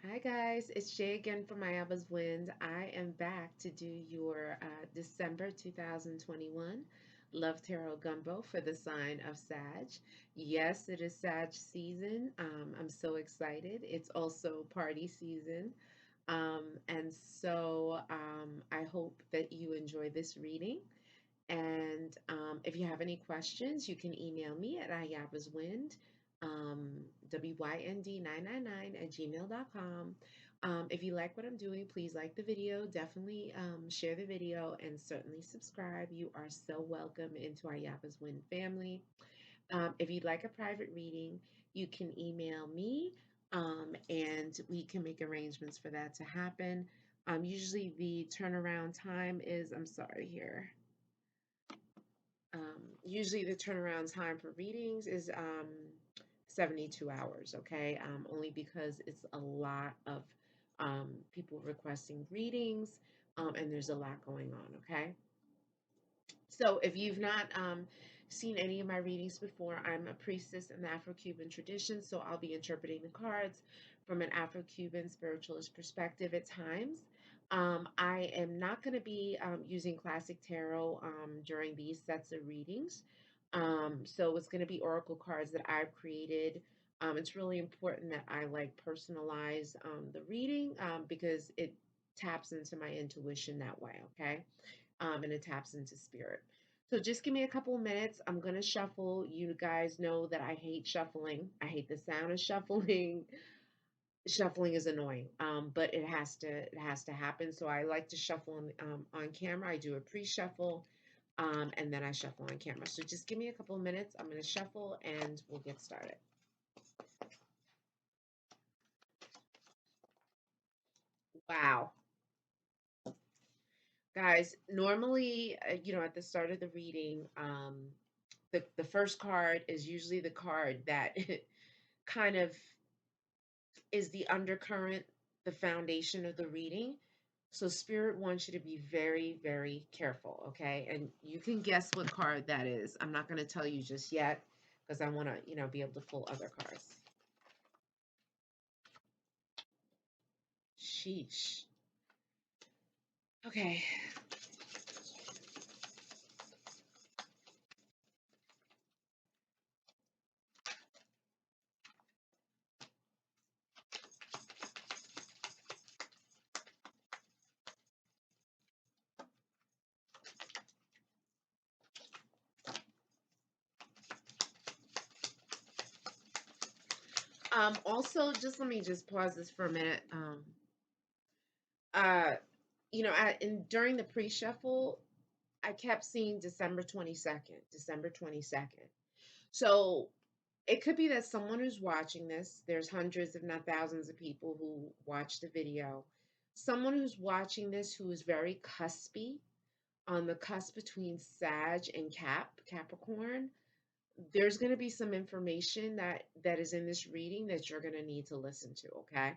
Hi guys, it's Shay again from My Abba's Wind. I am back to do your December 2021 Love Tarot Gumbo for the sign of Sag. Yes, it is Sag season. I'm so excited. It's also party season. I hope that you enjoy this reading. And if you have any questions, you can email me at iabaswind, wynd999 at gmail.com. If you like what I'm doing, please like the video. Definitely share the video and certainly subscribe. You are so welcome into our Yapa's Win family. If you'd like a private reading, you can email me and we can make arrangements for that to happen. Usually the turnaround time is, I'm sorry here. Usually the turnaround time for readings is 72 hours, okay? Only because it's a lot of people requesting readings and there's a lot going on, okay? So if you've not seen any of my readings before, I'm a priestess in the Afro-Cuban tradition, so I'll be interpreting the cards from an Afro-Cuban spiritualist perspective at times. I am not going to be using classic tarot during these sets of readings. So it's going to be oracle cards that I've created. It's really important that I like personalize the reading because it taps into my intuition that way, okay? And it taps into spirit. So just give me a couple of minutes. I'm gonna shuffle. You guys know that I hate shuffling. I hate the sound of shuffling. Shuffling is annoying, but it has to happen. So I like to shuffle on camera. I do a pre-shuffle, and then I shuffle on camera. So just give me a couple of minutes. I'm gonna shuffle, and we'll get started. Wow. Guys, normally, at the start of the reading, the first card is usually the card that kind of is the undercurrent, the foundation of the reading. So Spirit wants you to be very, very careful, okay? And you can guess what card that is. I'm not going to tell you just yet because I want to, be able to pull other cards. Sheesh. Okay. Also, just let me just pause this for a minute. Uh, during the pre-shuffle, I kept seeing December 22nd, December 22nd. So it could be that someone who's watching this, there's hundreds, if not thousands, of people who watch the video. Someone who's watching this who is very cuspy, on the cusp between Sag and Capricorn, there's going to be some information that is in this reading that you're going to need to listen to, okay?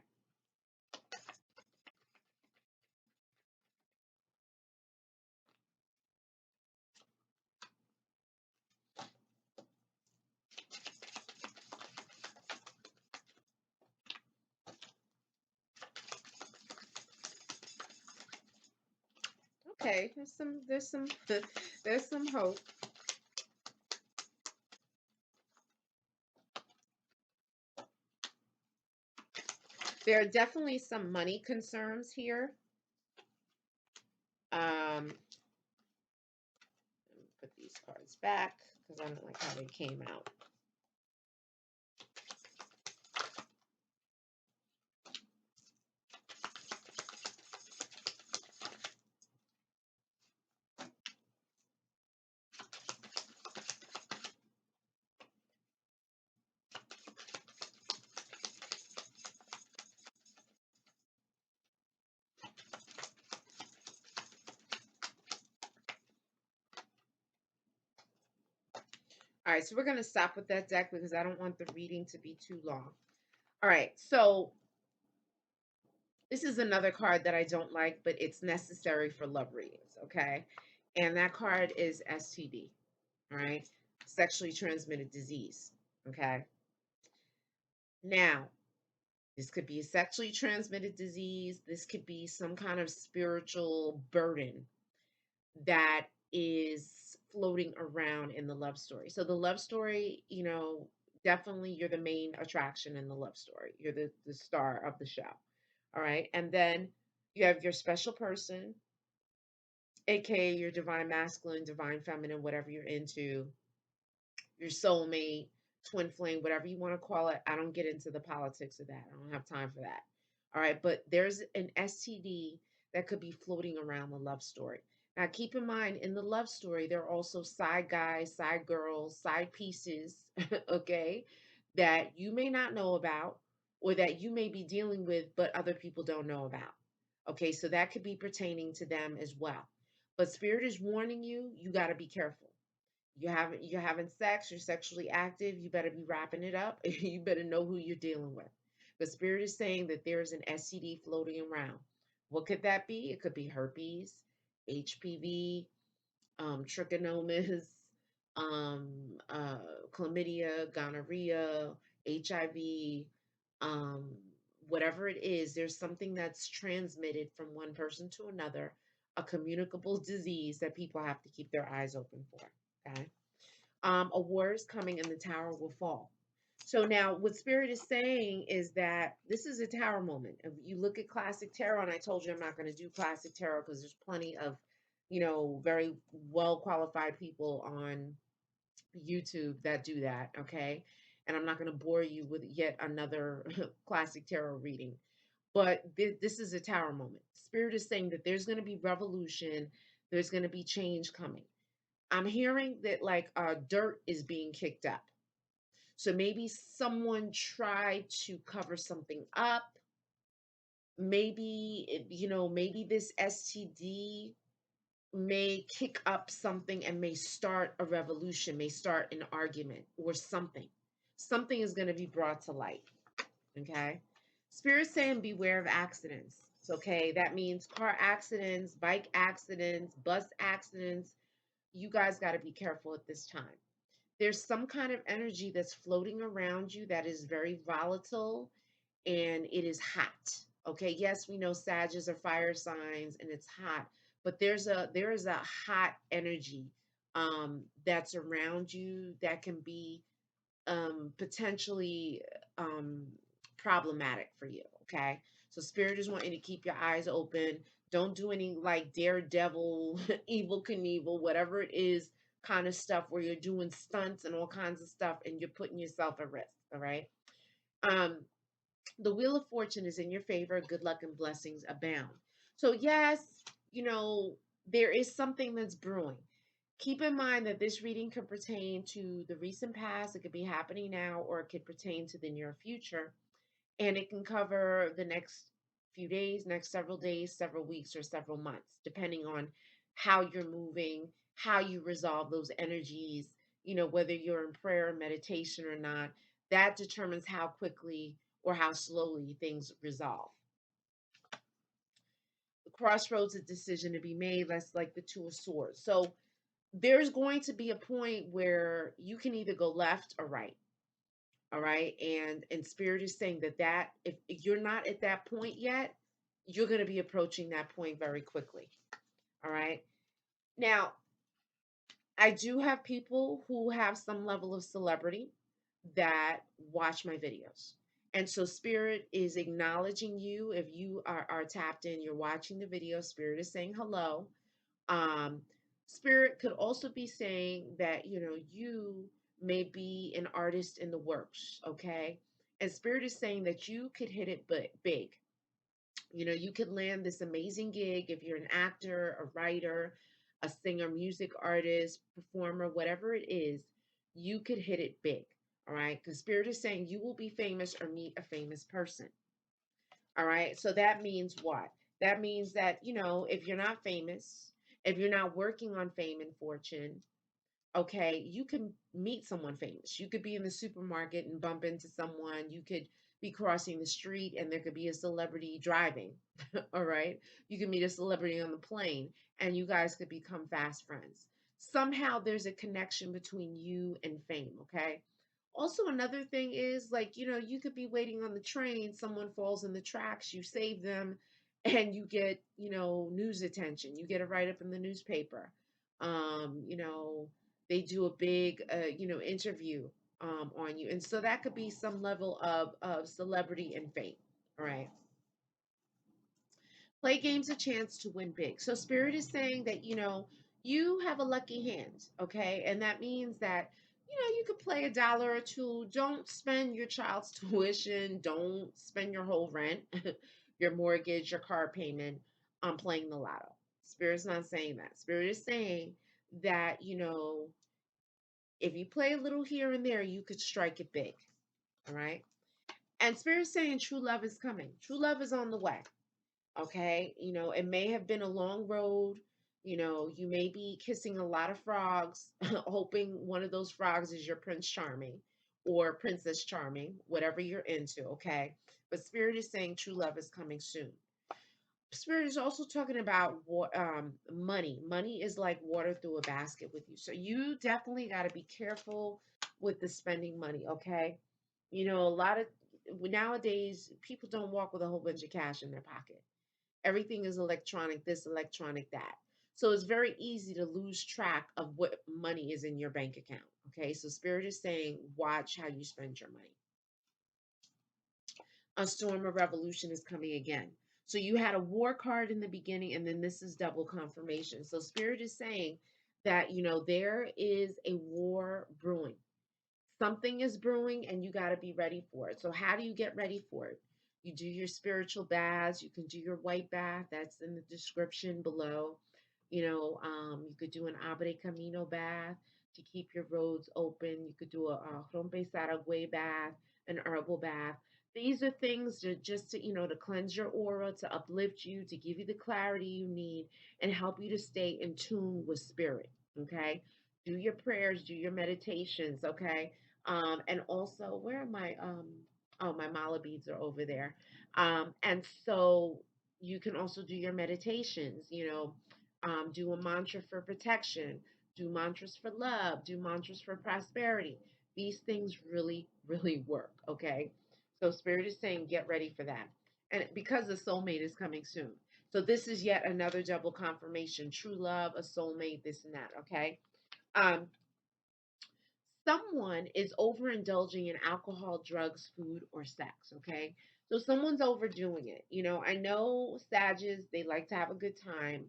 Okay, there's some hope. There are definitely some money concerns here. Let me put these cards back because I don't like how they came out. All right, so we're going to stop with that deck because I don't want the reading to be too long. All right, so this is another card that I don't like, but it's necessary for love readings, okay? And that card is STD, all right? Sexually transmitted disease, okay? Now, This could be a sexually transmitted disease. This could be some kind of spiritual burden that is floating around in the love story. So the love story, definitely you're the main attraction in the love story. You're the star of the show. All right. And then you have your special person, aka your divine masculine, divine feminine, whatever you're into, your soulmate, twin flame, whatever you want to call it. I don't get into the politics of that. I don't have time for that. All right. But there's an STD that could be floating around the love story. Now, keep in mind, in the love story, there are also side guys, side girls, side pieces, okay, that you may not know about or that you may be dealing with, but other people don't know about. Okay, so that could be pertaining to them as well. But Spirit is warning you, you got to be careful. You're having sex, you're sexually active, you better be wrapping it up. You better know who you're dealing with. The Spirit is saying that there is an STD floating around. What could that be? It could be herpes, HPV, trichomonas, um, chlamydia, gonorrhea, HIV, um, whatever it is. There's something that's transmitted from one person to another, a communicable disease that people have to keep their eyes open for. Okay. A war is coming and the tower will fall. So now what Spirit is saying is that this is a tower moment. If you look at classic tarot, and I told you I'm not going to do classic tarot because there's plenty of, very well qualified people on YouTube that do that, okay? And I'm not going to bore you with yet another classic tarot reading. But this is a tower moment. Spirit is saying that there's going to be revolution, there's going to be change coming. I'm hearing that like dirt is being kicked up. So maybe someone tried to cover something up. Maybe, maybe this STD may kick up something and may start a revolution, may start an argument or something. Something is going to be brought to light. Okay. Spirit saying beware of accidents. Okay. That means car accidents, bike accidents, bus accidents. You guys got to be careful at this time. There's some kind of energy that's floating around you that is very volatile and it is hot. Okay, yes, we know Sagittarius are fire signs and it's hot, but there is a hot energy that's around you that can be potentially um, problematic for you. Okay, so Spirit is wanting to keep your eyes open. Don't do any like daredevil, evil Knievel, whatever it is, kind of stuff where you're doing stunts and all kinds of stuff and you're putting yourself at risk. All right. Um, the Wheel of Fortune is in your favor. Good luck and blessings abound. So, yes, there is something that's brewing. Keep in mind that this reading could pertain to the recent past, it could be happening now, or it could pertain to the near future. And it can cover the next few days, next several days, several weeks, or several months, depending on how you're moving, how you resolve those energies, whether you're in prayer, meditation, or not. That determines how quickly or how slowly things resolve. The crossroads, a decision to be made. That's like the Two of Swords. So there's going to be a point where you can either go left or right. All right. And Spirit is saying that if you're not at that point yet, you're going to be approaching that point very quickly. All right. Now, I do have people who have some level of celebrity that watch my videos. And so Spirit is acknowledging you. If you are tapped in, you're watching the video, Spirit is saying hello. Um, Spirit could also be saying that, you may be an artist in the works, okay? And Spirit is saying that you could hit it big. You could land this amazing gig if you're an actor, a writer, a singer, music artist, performer, whatever it is, you could hit it big. All right. Because Spirit is saying you will be famous or meet a famous person. All right. So that means what? That means that, if you're not famous, if you're not working on fame and fortune, okay, you can meet someone famous. You could be in the supermarket and bump into someone. You could be crossing the street and there could be a celebrity driving. All right. You could meet a celebrity on the plane and you guys could become fast friends. Somehow there's a connection between you and fame. Okay. Also, another thing is like, you could be waiting on the train, someone falls in the tracks, you save them, and you get, news attention. You get a write up in the newspaper. They do a big, interview on you. And so that could be some level of celebrity and fame. All right. Play games a chance to win big. So Spirit is saying that, you have a lucky hand, okay? And that means that, you could play $1 or two. Don't spend your child's tuition. Don't spend your whole rent, your mortgage, your car payment on playing the lotto. Spirit's not saying that. Spirit is saying that, if you play a little here and there, you could strike it big. All right. And Spirit's saying true love is coming. True love is on the way. Okay. It may have been a long road. You may be kissing a lot of frogs, hoping one of those frogs is your Prince Charming or Princess Charming, whatever you're into. Okay. But Spirit is saying true love is coming soon. Spirit is also talking about money. Money is like water through a basket with you. So you definitely got to be careful with the spending money. Okay. A lot of nowadays, people don't walk with a whole bunch of cash in their pocket. Everything is electronic, this, electronic, that. So it's very easy to lose track of what money is in your bank account. Okay. So Spirit is saying, watch how you spend your money. A storm of revolution is coming again. So you had a war card in the beginning, and then this is double confirmation. So Spirit is saying that, there is a war brewing. Something is brewing and you got to be ready for it. So how do you get ready for it? You do your spiritual baths. You can do your white bath. That's in the description below. You could do an Abre Camino bath to keep your roads open. You could do a Rompe Saragüey bath, an herbal bath. These are things to just to cleanse your aura, to uplift you, to give you the clarity you need, and help you to stay in tune with spirit. Okay. Do your prayers, do your meditations. Okay. And also, where are my oh, my mala beads are over there. And so you can also do your meditations, do a mantra for protection, do mantras for love, do mantras for prosperity. These things really, really work. Okay. So Spirit is saying, get ready for that. And because the soulmate is coming soon. So this is yet another double confirmation. True love, a soulmate, this and that. Okay. Um, Someone is overindulging in alcohol, drugs, food, or sex. Okay. So someone's overdoing it. I know Sages, they like to have a good time.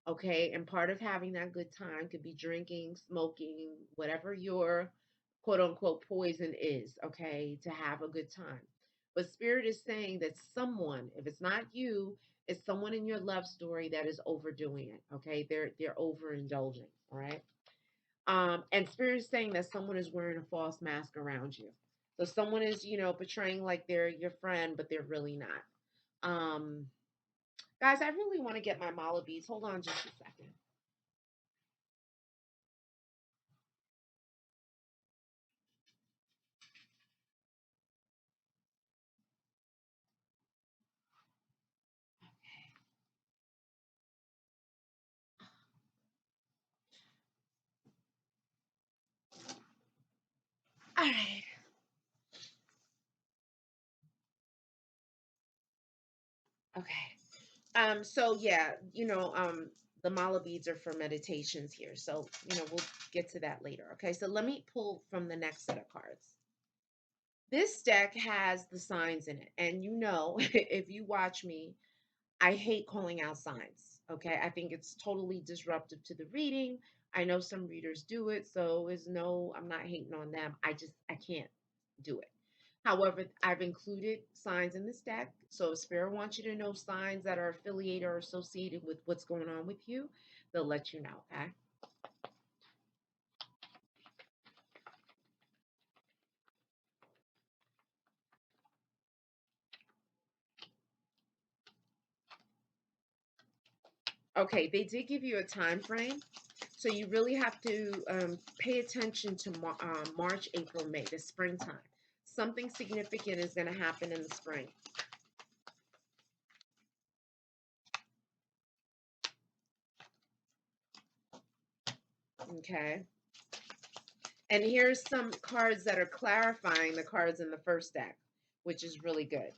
Okay. And part of having that good time could be drinking, smoking, whatever your quote unquote poison is. Okay. To have a good time. But Spirit is saying that someone, if it's not you, it's someone in your love story that is overdoing it. Okay. They're overindulging. All right. And Spirit is saying that someone is wearing a false mask around you. So someone is, portraying like they're your friend, but they're really not. Um, Guys, I really want to get my mala beads. Hold on just a second. All right. Okay. So yeah, the mala beads are for meditations here. So, we'll get to that later. Okay. So let me pull from the next set of cards. This deck has the signs in it. And if you watch me, I hate calling out signs. Okay. I think it's totally disruptive to the reading. I know some readers do it. So I'm not hating on them. I can't do it. However, I've included signs in this deck. So if Spirit wants you to know signs that are affiliated or associated with what's going on with you, they'll let you know. Okay. Okay. They did give you a time frame. So you really have to pay attention to March, April, May, the springtime. Something significant is going to happen in the spring. Okay. And here's some cards that are clarifying the cards in the first deck, which is really good.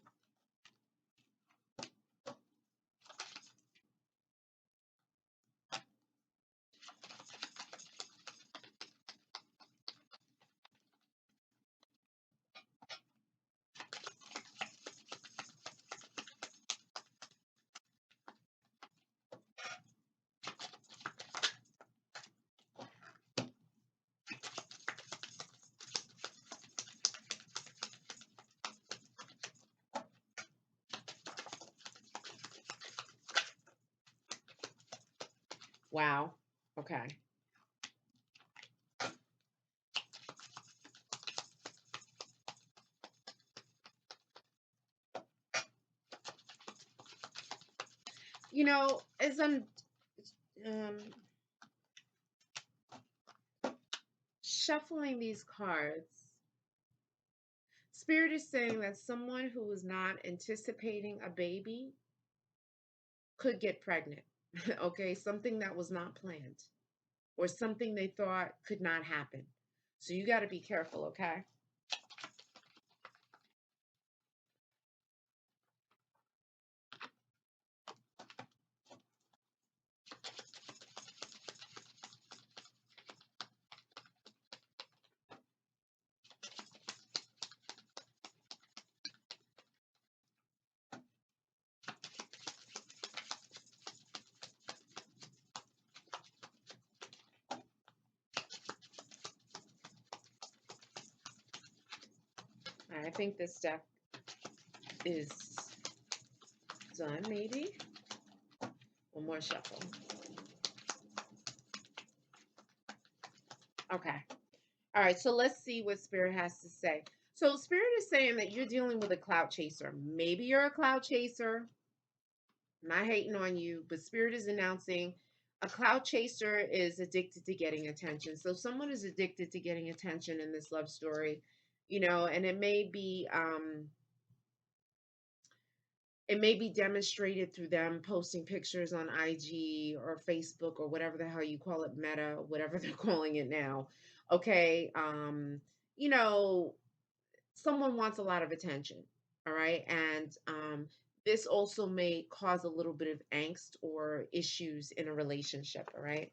Wow. Okay. You know, as I'm um, shuffling these cards, Spirit is saying that someone who was not anticipating a baby could get pregnant. Okay, something that was not planned or something they thought could not happen. So you got to be careful, okay? I think this deck is done, maybe. One more shuffle. Okay. All right, so let's see what Spirit has to say. So Spirit is saying that you're dealing with a cloud chaser. Maybe you're a cloud chaser. I'm not hating on you, but Spirit is announcing a cloud chaser is addicted to getting attention. So someone is addicted to getting attention in this love story, you know, and it may be demonstrated through them posting pictures on IG or Facebook or whatever the hell you call it, Meta, whatever they're calling it now. Okay. You know, someone wants a lot of attention. All right. And this also may cause a little bit of angst or issues in a relationship. All right.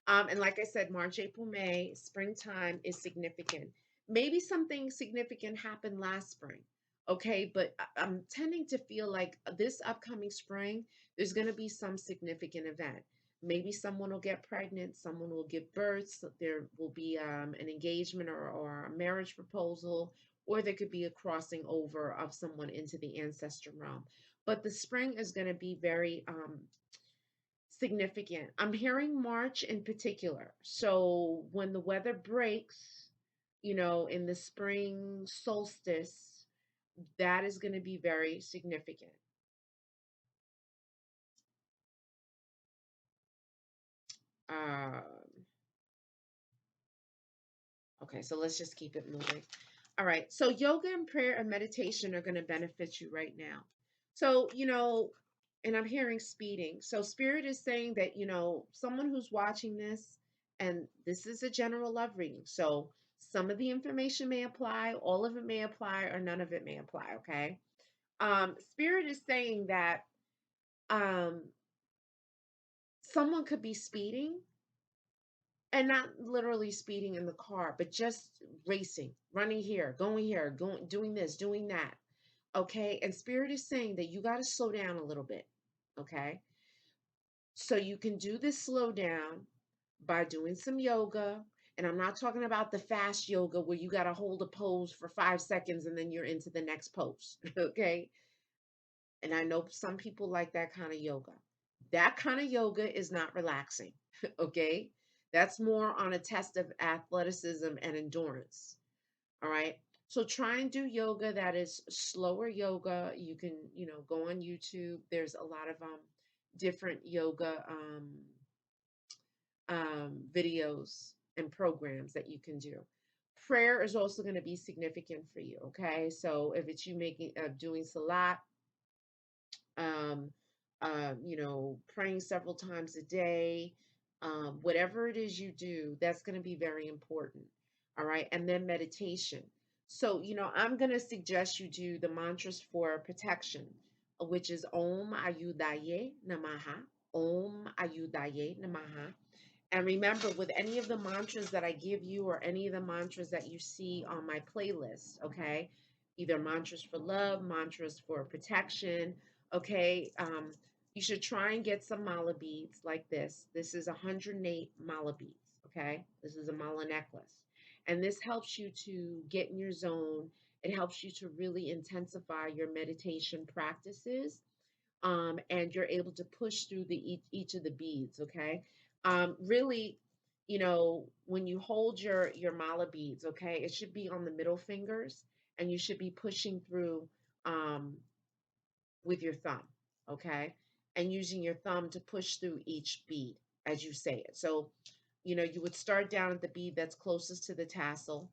And like I said, March, April, May, springtime is significant. Maybe something significant happened last spring. Okay, but I'm tending to feel like this upcoming spring, there's going to be some significant event. Maybe someone will get pregnant, someone will give birth, so there will be an engagement or a marriage proposal, or there could be a crossing over of someone into the ancestor realm. But the spring is going to be very significant. I'm hearing March in particular. So when the weather breaks, you know, in the spring solstice, that is going to be very significant. Um, okay, so let's just keep it moving. All right, so yoga and prayer and meditation are going to benefit you right now. So, you know, and I'm hearing speeding. So, Spirit is saying that, you know, someone who's watching this, and this is a general love reading. So, some of the information may apply, all of it may apply, or none of it may apply. Okay. Spirit is saying that um, someone could be speeding and not literally speeding in the car, but just racing, running here, going, doing this, doing that. Okay. And Spirit is saying that you got to slow down a little bit. Okay. So you can do this slow down by doing some yoga. And I'm not talking about the fast yoga where you got to hold a pose for 5 seconds and then you're into the next pose. Okay. And I know some people like that kind of yoga. That kind of yoga is not relaxing. Okay. That's more on a test of athleticism and endurance. All right. So try and do yoga that is slower yoga. You can, you know, go on YouTube. There's a lot of different yoga videos and programs that you can do. Prayer is also going to be significant for you. Okay. So if it's you making doing salat, um, you know, praying several times a day, whatever it is you do, that's going to be very important. All right. And then meditation. So, I'm going to suggest you do the mantras for protection, which is Om Ayudaye Namaha. Om Ayudaye Namaha. And remember, with any of the mantras that I give you or any of the mantras that you see on my playlist, okay, either mantras for love, mantras for protection, okay, you should try and get some mala beads like this. This is 108 mala beads, okay? This is a mala necklace. And this helps you to get in your zone. It helps you to really intensify your meditation practices, and you're able to push through each of the beads. Okay, really, when you hold your mala beads, okay, it should be on the middle fingers, and you should be pushing through um, with your thumb, okay, and using your thumb to push through each bead as you say it. So, you would start down at the bead that's closest to the tassel,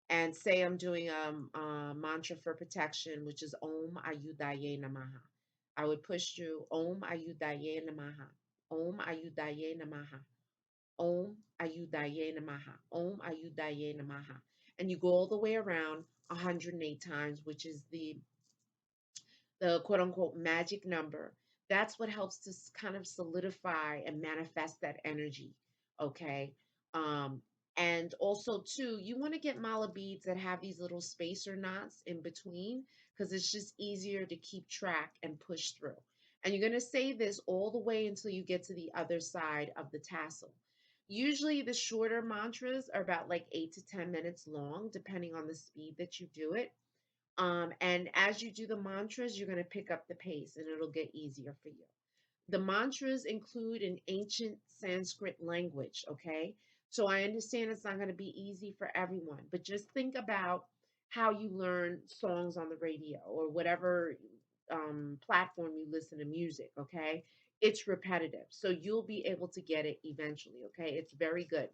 and say I'm doing a mantra for protection, which is Om Ayudaye Namaha. I would push through Om Ayudaye Namaha. Om Ayudaye Namaha. Om Ayudaye Namaha. Om Ayudaye Namaha. And you go all the way around 108 times, which is the quote unquote magic number. That's what helps to kind of solidify and manifest that energy. Okay. Um, and also, too, you want to get mala beads that have these little spacer knots in between, because it's just easier to keep track and push through. And you're going to say this all the way until you get to the other side of the tassel. Usually, the shorter mantras are about like 8 to 10 minutes long, depending on the speed that you do it. And as you do the mantras, you're going to pick up the pace and it'll get easier for you. The mantras include an ancient Sanskrit language, okay? So I understand it's not going to be easy for everyone, but just think about how you learn songs on the radio or whatever platform you listen to music, okay? It's repetitive. So you'll be able to get it eventually, okay? It's very good.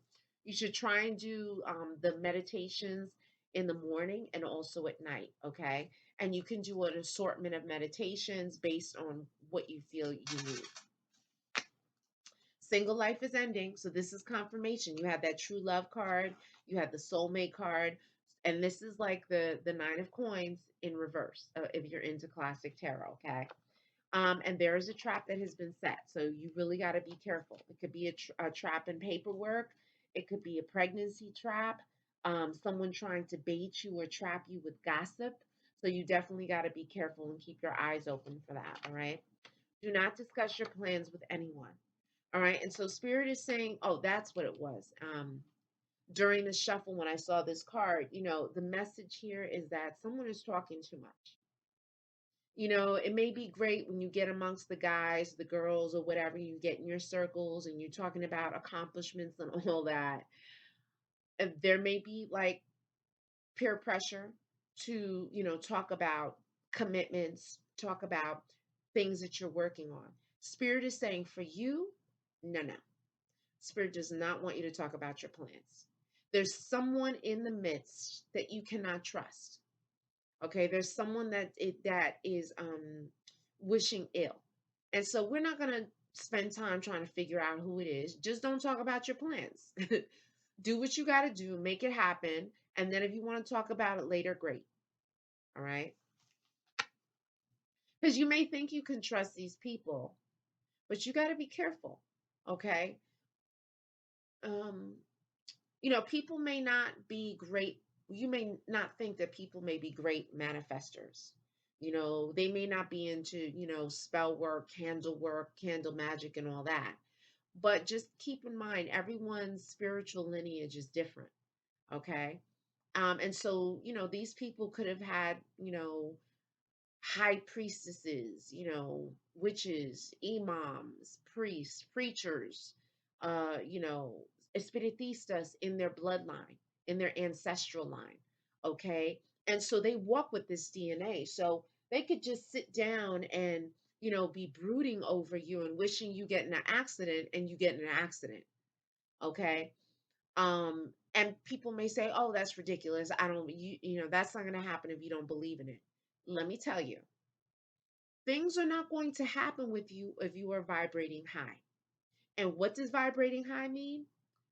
You should try and do the meditations in the morning and also at night, okay? And you can do an assortment of meditations based on what you feel you need. Single life is ending, so this is confirmation. You have that true love card, you have the soulmate card, and this is like the nine of coins in reverse, if you're into classic tarot, okay? And there is a trap that has been set, so you really got to be careful. It could be a trap in paperwork, it could be a pregnancy trap, someone trying to bait you or trap you with gossip. So you definitely got to be careful and keep your eyes open for that. All right. Do not discuss your plans with anyone. All right. And so Spirit is saying, oh, that's what it was. During the shuffle, when I saw this card, the message here is that someone is talking too much. It may be great when you get amongst the guys, the girls, or whatever, you get in your circles and you're talking about accomplishments and all that. And there may be like peer pressure to, talk about commitments, talk about things that you're working on. Spirit is saying for you, no, no. Spirit does not want you to talk about your plans. There's someone in the midst that you cannot trust. Okay, there's someone that is wishing ill. And so we're not going to spend time trying to figure out who it is. Just don't talk about your plans. Do what you got to do, make it happen. And then if you want to talk about it later, great. All right. Because you may think you can trust these people, but you got to be careful. Okay. Um, people may not be great. You may not think that people may be great manifestors. They may not be into, spell work, candle magic, and all that. But just keep in mind, everyone's spiritual lineage is different. Okay. And so, these people could have had, high priestesses, witches, imams, priests, preachers, you know, espiritistas in their bloodline, in their ancestral line. Okay. And so they walk with this DNA. So they could just sit down and, be brooding over you and wishing you get in an accident and you get in an accident. Okay. And people may say, oh, that's ridiculous. I don't, that's not going to happen if you don't believe in it. Let me tell you, things are not going to happen with you if you are vibrating high. And what does vibrating high mean?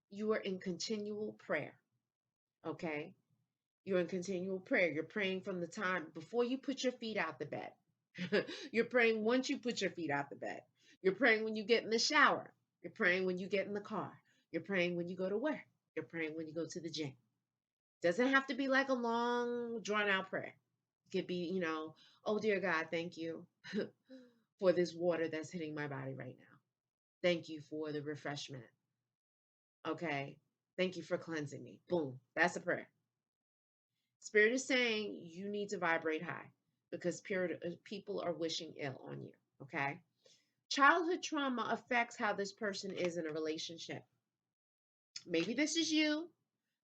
You are in continual prayer. Okay. You're in continual prayer. You're praying from the time before you put your feet out the bed. You're praying once you put your feet out the bed. You're praying when you get in the shower. You're praying when you get in the car. You're praying when you go to work. You're praying when you go to the gym. Doesn't have to be like a long, drawn out prayer. It could be, oh dear God, thank you for this water that's hitting my body right now. Thank you for the refreshment. Okay. Thank you for cleansing me. Boom. That's a prayer. Spirit is saying you need to vibrate high because people are wishing ill on you. Okay. Childhood trauma affects how this person is in a relationship. Maybe this is you.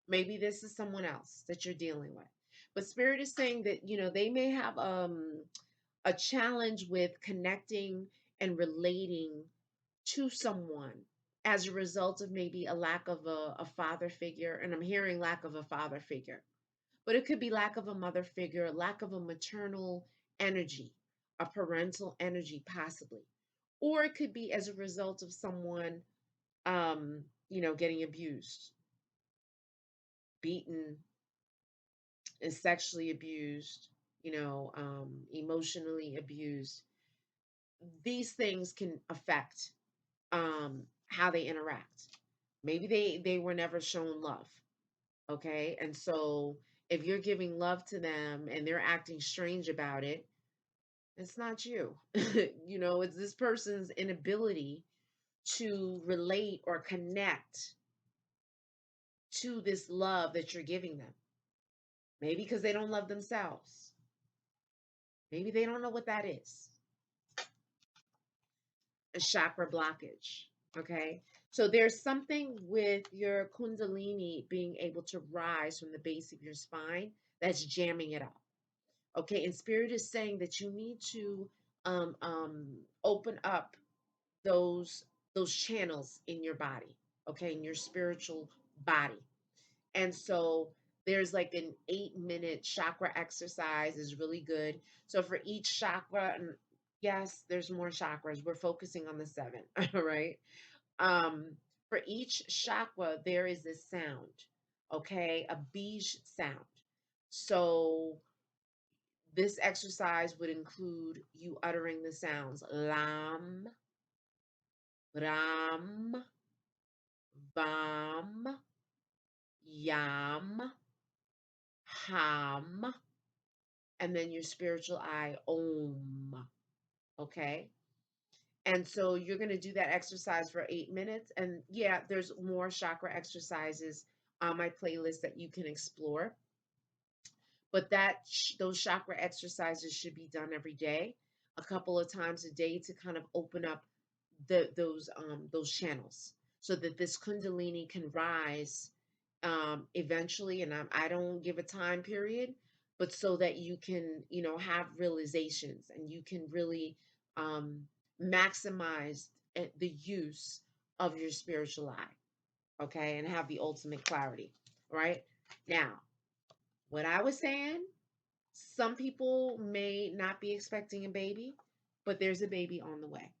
Maybe this is someone else that you're dealing with. But Spirit is saying that, they may have a challenge with connecting and relating to someone as a result of maybe a lack of a father figure. And I'm hearing lack of a father figure, but it could be lack of a mother figure, lack of a maternal energy, a parental energy, possibly. Or it could be as a result of someone, getting abused, beaten, and sexually abused, emotionally abused. These things can affect how they interact. Maybe they were never shown love. Okay. And so if you're giving love to them and they're acting strange about it, it's not you. It's this person's inability to relate or connect to this love that you're giving them. Maybe because they don't love themselves. Maybe they don't know what that is. A chakra blockage. Okay. So there's something with your kundalini being able to rise from the base of your spine that's jamming it up. Okay. And Spirit is saying that you need to open up those channels in your body, okay, in your spiritual body. And so there's like an 8-minute chakra exercise is really good. So for each chakra, and yes, there's more chakras. We're focusing on the 7, all right? Um, for each chakra, there is a sound, okay, a beige sound. So this exercise would include you uttering the sounds lam, ram, vam, yam, ham, and then your spiritual eye, om. Okay. And so you're going to do that exercise for 8 minutes. And yeah, there's more chakra exercises on my playlist that you can explore. But those chakra exercises should be done every day, a couple of times a day to kind of open up those channels so that this kundalini can rise eventually. And I don't give a time period, but so that you can have realizations and you can really maximize the use of your spiritual eye, okay, and have the ultimate clarity. Right now, what I was saying, some people may not be expecting a baby, but there's a baby on the way.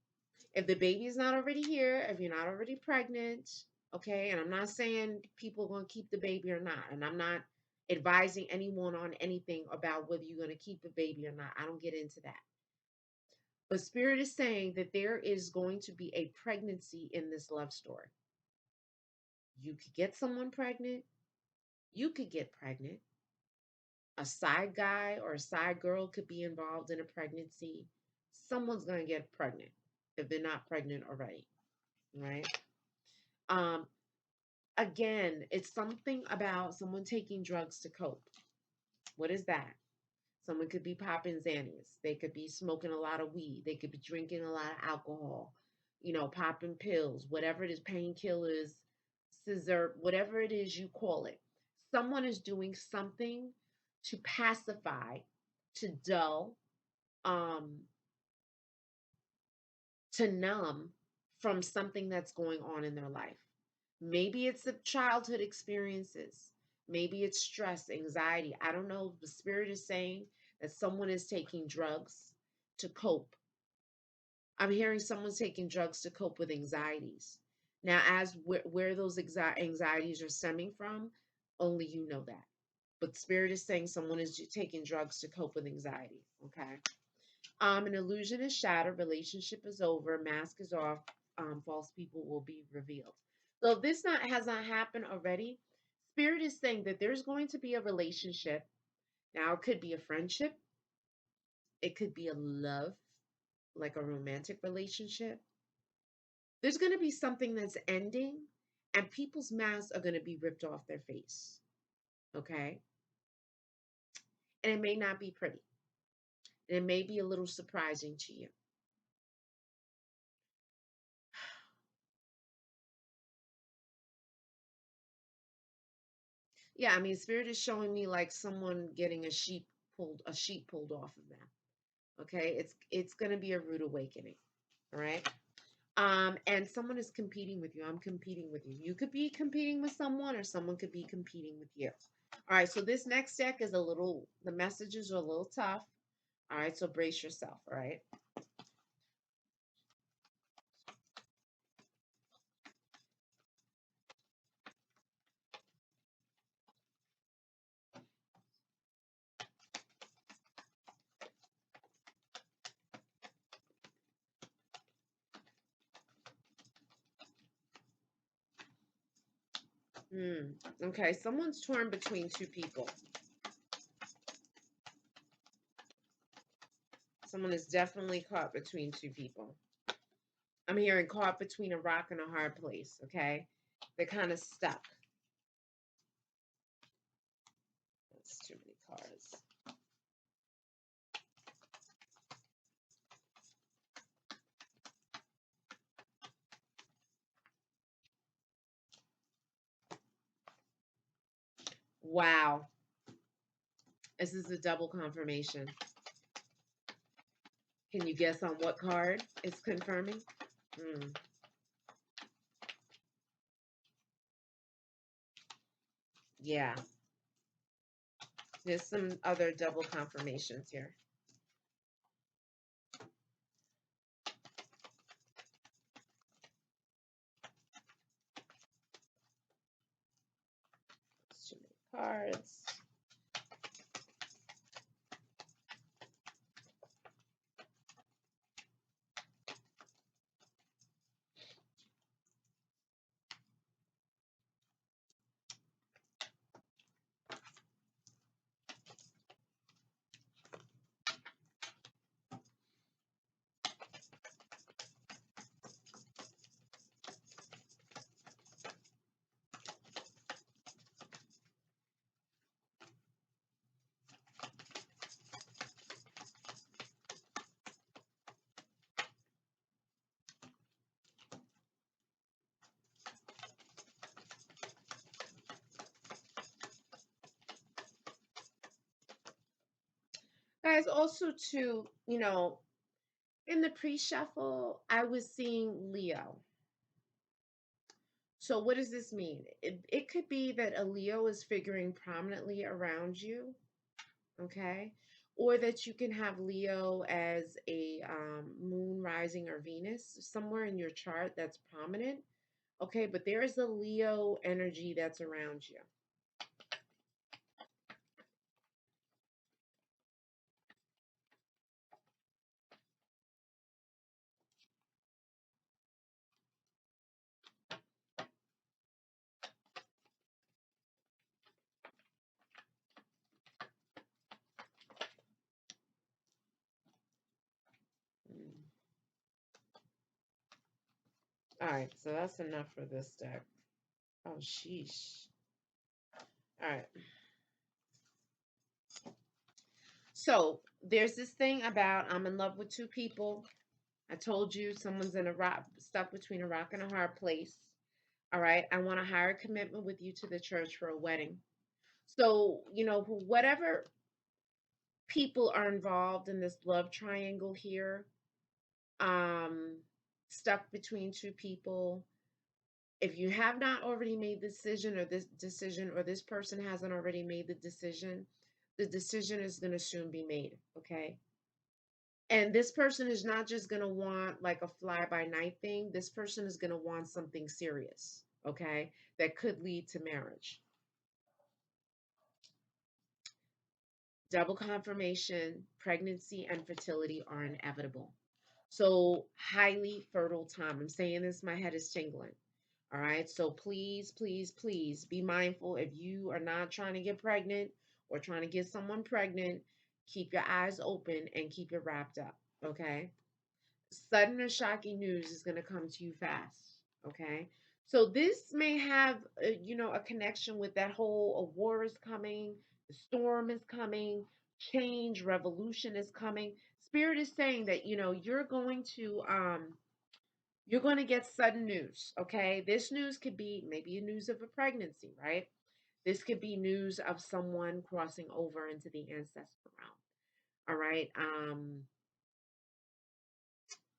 If the baby is not already here, if you're not already pregnant, okay, and I'm not saying people are going to keep the baby or not, and I'm not advising anyone on anything about whether you're going to keep a baby or not. I don't get into that. But Spirit is saying that there is going to be a pregnancy in this love story. You could get someone pregnant. You could get pregnant. A side guy or a side girl could be involved in a pregnancy. Someone's going to get pregnant if they're not pregnant already, right? Um, Again, it's something about someone taking drugs to cope. What is that? Someone could be popping Xannies. They could be smoking a lot of weed. They could be drinking a lot of alcohol, popping pills, whatever it is, painkillers, scissor, whatever it is you call it. Someone is doing something to pacify, to dull, um, to numb from something that's going on in their life. Maybe it's the childhood experiences. Maybe it's stress, anxiety. I don't know. The Spirit is saying that someone is taking drugs to cope. I'm hearing someone's taking drugs to cope with anxieties. Now, as where those anxieties are stemming from, Only you know that. But Spirit is saying someone is taking drugs to cope with anxiety. Okay. An illusion is shattered, relationship is over, mask is off, false people will be revealed. So if this not has not happened already, Spirit is saying that there's going to be a relationship. Now it could be a friendship, it could be a love, like a romantic relationship. There's going to be something that's ending, and people's masks are going to be ripped off their face. Okay. And it may not be pretty. And it may be a little surprising to you. Yeah, I mean, Spirit is showing me like someone getting a sheep pulled off of them. Okay, it's going to be a rude awakening. All right. And someone is competing with you. I'm competing with you. You could be competing with someone, or someone could be competing with you. All right. So this next deck is the messages are a little tough. All right. So brace yourself. All right. Okay. Someone's torn between two people. Someone is definitely caught between two people. I'm hearing caught between a rock and a hard place. Okay. They're kind of stuck. That's too many cards. Wow. This is a double confirmation. Can you guess on what card it's confirming? Mm, yeah. There's some other double confirmations here. There's too many cards. Guys, also too, in the pre-shuffle, I was seeing Leo. So what does this mean? It could be that a Leo is figuring prominently around you, okay? Or that you can have Leo as a moon rising or Venus somewhere in your chart that's prominent, okay? But there is a Leo energy that's around you. Mm. All right, so that's enough for this deck. Oh, sheesh. All right. So there's this thing about I'm in love with two people. I told you someone's in a rock, stuck between a rock and a hard place. All right. I want a higher commitment with you to the church for a wedding. So, whatever people are involved in this love triangle here, um, stuck between two people. If you have not already made this person hasn't already made the decision is going to soon be made. Okay. And this person is not just going to want like a fly by night thing. This person is going to want something serious, okay, that could lead to marriage. Double confirmation, pregnancy and fertility are inevitable. So, highly fertile time. I'm saying this, my head is tingling. All right. So, please, please, please be mindful if you are not trying to get pregnant or trying to get someone pregnant, keep your eyes open and keep it wrapped up. Okay. Sudden or shocking news is going to come to you fast. Okay. So, this may have, a connection with that whole a war is coming, the storm is coming, change, revolution is coming. Spirit is saying that, you're going to get sudden news, okay? This news could be maybe a news of a pregnancy, right? This could be news of someone crossing over into the ancestral realm, all right?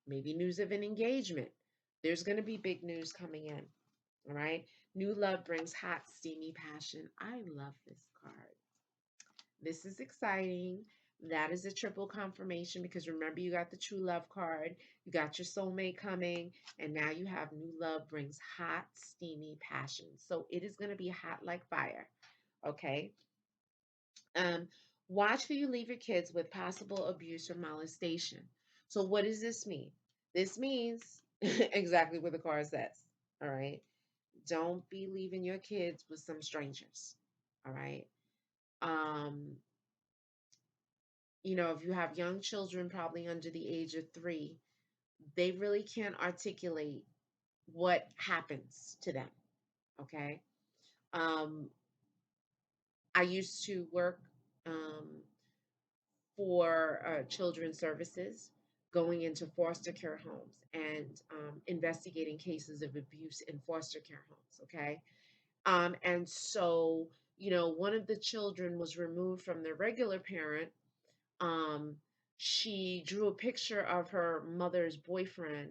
Maybe news of an engagement. There's going to be big news coming in, all right? New love brings hot, steamy passion. I love this card. This is exciting. That is a triple confirmation because remember, you got the true love card, you got your soulmate coming, and now you have new love brings hot, steamy passion. So it is going to be hot like fire. Okay. Um, Watch who you leave your kids with possible abuse or molestation. So what does this mean? This means exactly what the card says. All right. Don't be leaving your kids with some strangers. All right. Um, if you have young children, probably under the age of 3, they really can't articulate what happens to them. Okay. Um, I used to work um, for children's services, going into foster care homes and investigating cases of abuse in foster care homes. Okay. And so, one of the children was removed from their regular parent. um, she drew a picture of her mother's boyfriend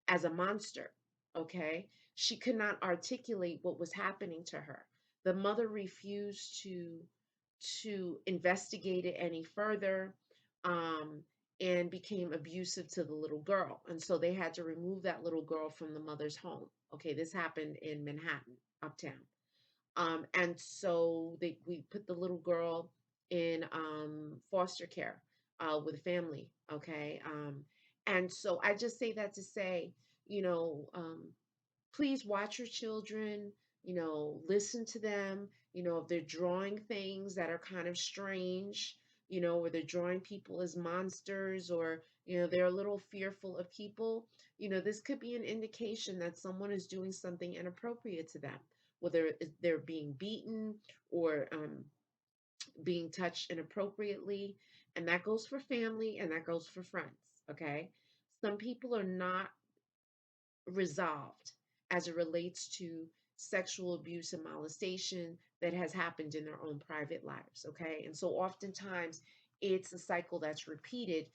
as a monster. Okay. She could not articulate what was happening to her. The mother refused to investigate it any further, um, and became abusive to the little girl. And so they had to remove that little girl from the mother's home. Okay, this happened in Manhattan, uptown. And so we put the little girl in foster care with a family. Okay. And so I just say that to say, you know, um, please watch your children, listen to them, if they're drawing things that are kind of strange, or they're drawing people as monsters, or, they're a little fearful of people, this could be an indication that someone is doing something inappropriate to them, whether they're being beaten or being touched inappropriately. And that goes for family and that goes for friends. Okay. Some people are not resolved as it relates to sexual abuse and molestation that has happened in their own private lives. Okay. And so oftentimes it's a cycle that's repeated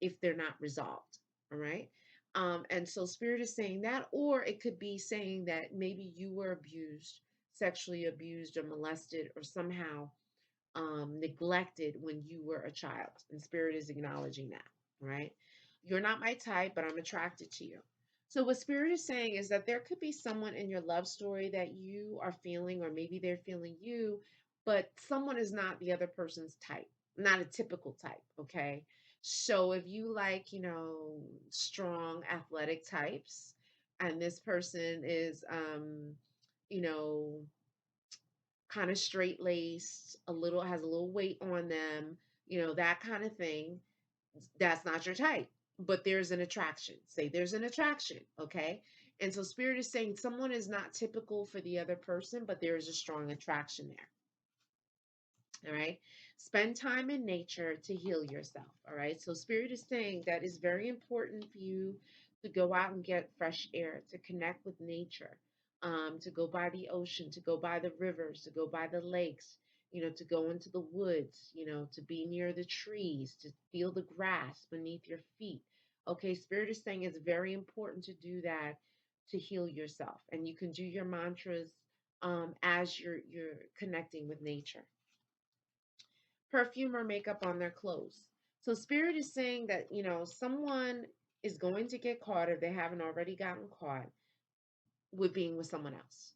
if they're not resolved. All right. And so spirit is saying that, or it could be saying that maybe you were abused, sexually abused or molested or somehow neglected when you were a child. And spirit is acknowledging that. Right. You're not my type, but I'm attracted to you. So, what Spirit is saying is that there could be someone in your love story that you are feeling, or maybe they're feeling you, but someone is not the other person's type, not a typical type. Okay. So, if you like, strong athletic types, and this person is, you know, kind of straight laced, has a little weight on them, that kind of thing, that's not your type, but there's an attraction. Say there's an attraction, okay? And so spirit is saying someone is not typical for the other person, but there is a strong attraction there. All right. Spend time in nature to heal yourself. All right. So spirit is saying that it's very important for you to go out and get fresh air, to connect with nature, to go by the ocean, to go by the rivers, to go by the lakes, to go into the woods, to be near the trees, to feel the grass beneath your feet. Okay, spirit is saying it's very important to do that to heal yourself. And you can do your mantras as you're connecting with nature. Perfume or makeup on their clothes. So spirit is saying that, someone is going to get caught if they haven't already gotten caught with being with someone else.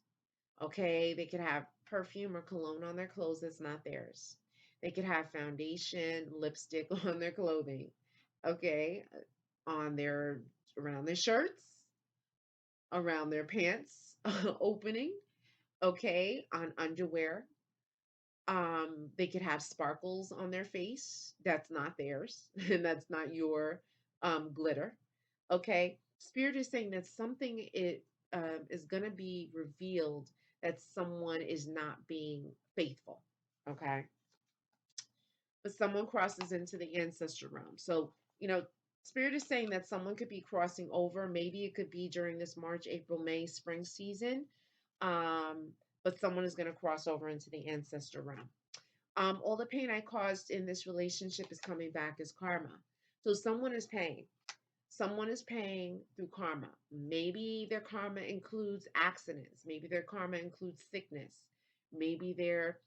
Okay, they could have perfume or cologne on their clothes that's not theirs. They could have foundation, lipstick on their clothing, okay, on their around their shirts, around their pants opening, okay, on underwear. They could have sparkles on their face. That's not theirs, and that's not your glitter. Okay, Spirit is saying that something is going to be revealed, that someone is not being faithful. Okay, but someone crosses into the ancestor realm. So, Spirit is saying that someone could be crossing over. Maybe it could be during this March, April, May, spring season. Um, but someone is going to cross over into the ancestor realm. All the pain I caused in this relationship is coming back as karma. So someone is paying. Someone is paying through karma. Maybe their karma includes accidents. Maybe their karma includes sickness. Maybe their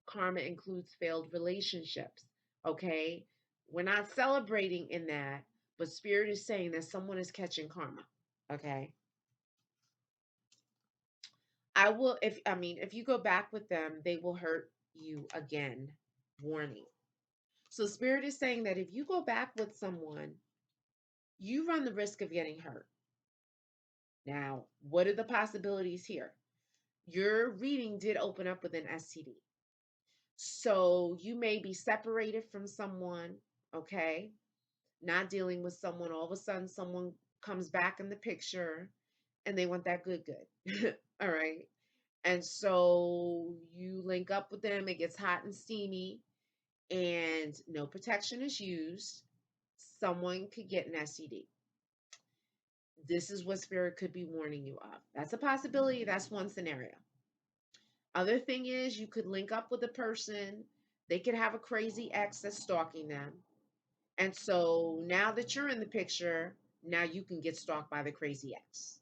karma includes failed relationships. Okay? We're not celebrating in that, but Spirit is saying that someone is catching karma. Okay? If you go back with them, they will hurt you again. Warning. So Spirit is saying that if you go back with someone, you run the risk of getting hurt. Now, what are the possibilities here? Your reading did open up with an STD. So you may be separated from someone, okay? Not dealing with someone. All of a sudden, someone comes back in the picture and they want that good, good. All right. And so you link up with them, it gets hot and steamy, and no protection is used. Someone could get an STD. This is what Spirit could be warning you of. That's a possibility. That's one scenario. Other thing is, you could link up with a person. They could have a crazy ex that's stalking them. And so now that you're in the picture, now you can get stalked by the crazy ex.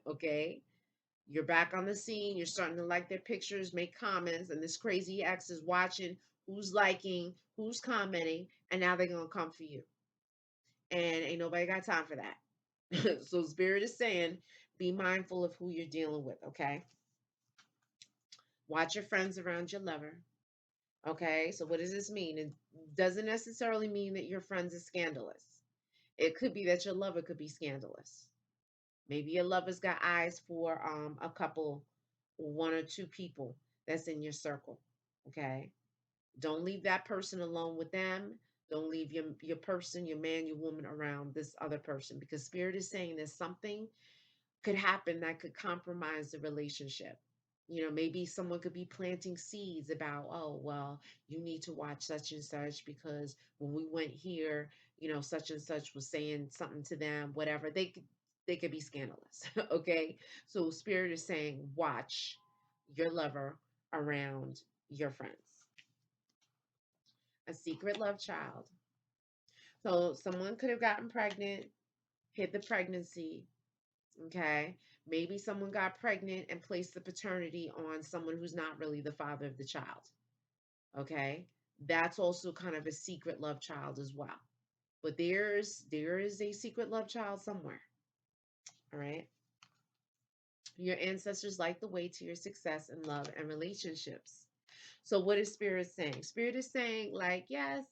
Okay? You're back on the scene. You're starting to like their pictures, make comments, and this crazy ex is watching who's liking, who's commenting, and now they're going to come for you. And ain't nobody got time for that. So Spirit is saying, be mindful of who you're dealing with, okay? Watch your friends around your lover. Okay, so what does this mean? It doesn't necessarily mean that your friends are scandalous. It could be that your lover could be scandalous. Maybe your lover's got eyes for a couple, one or two people that's in your circle. Okay, don't leave that person alone with them. Don't leave your person, your man, your woman around this other person, because Spirit is saying there's something could happen that could compromise the relationship. Maybe someone could be planting seeds about, oh, well, you need to watch such and such because when we went here, such and such was saying something to them, whatever. They could be scandalous. Okay. So Spirit is saying, watch your lover around your friends. A secret love child. So someone could have gotten pregnant, hid the pregnancy. Okay. Maybe someone got pregnant and placed the paternity on someone who's not really the father of the child. Okay. That's also kind of a secret love child as well. But there is a secret love child somewhere. All right. Your ancestors light the way to your success in love and relationships. So what is Spirit saying? Spirit is saying, like, yes,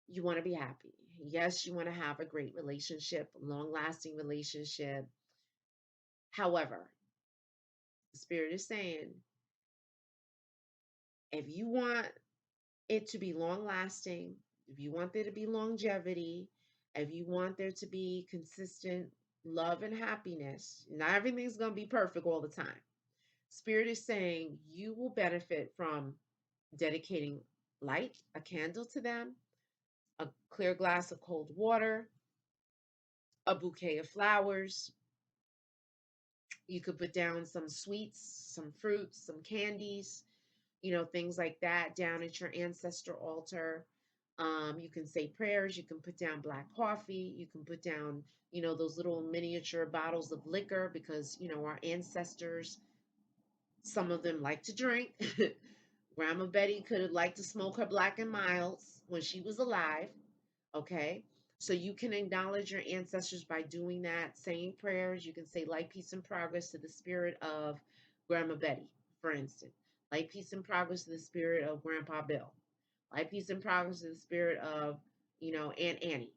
you want to be happy. Yes, you want to have a great relationship, long lasting relationship. However, Spirit is saying, if you want it to be long lasting, if you want there to be longevity, if you want there to be consistent love and happiness, not everything's going to be perfect all the time. Spirit is saying you will benefit from dedicating light, a candle to them, a clear glass of cold water, a bouquet of flowers. You could put down some sweets, some fruits, some candies, things like that down at your ancestor altar. You can say prayers. You can put down black coffee. You can put down, those little miniature bottles of liquor because, our ancestors, some of them like to drink. Grandma Betty could have liked to smoke her Black and Milds when she was alive. Okay. So you can acknowledge your ancestors by doing that, saying prayers. You can say light, peace, and progress to the spirit of Grandma Betty, for instance. Light, peace, and progress to the spirit of Grandpa Bill. Light, peace, and progress is the spirit of, Aunt Annie,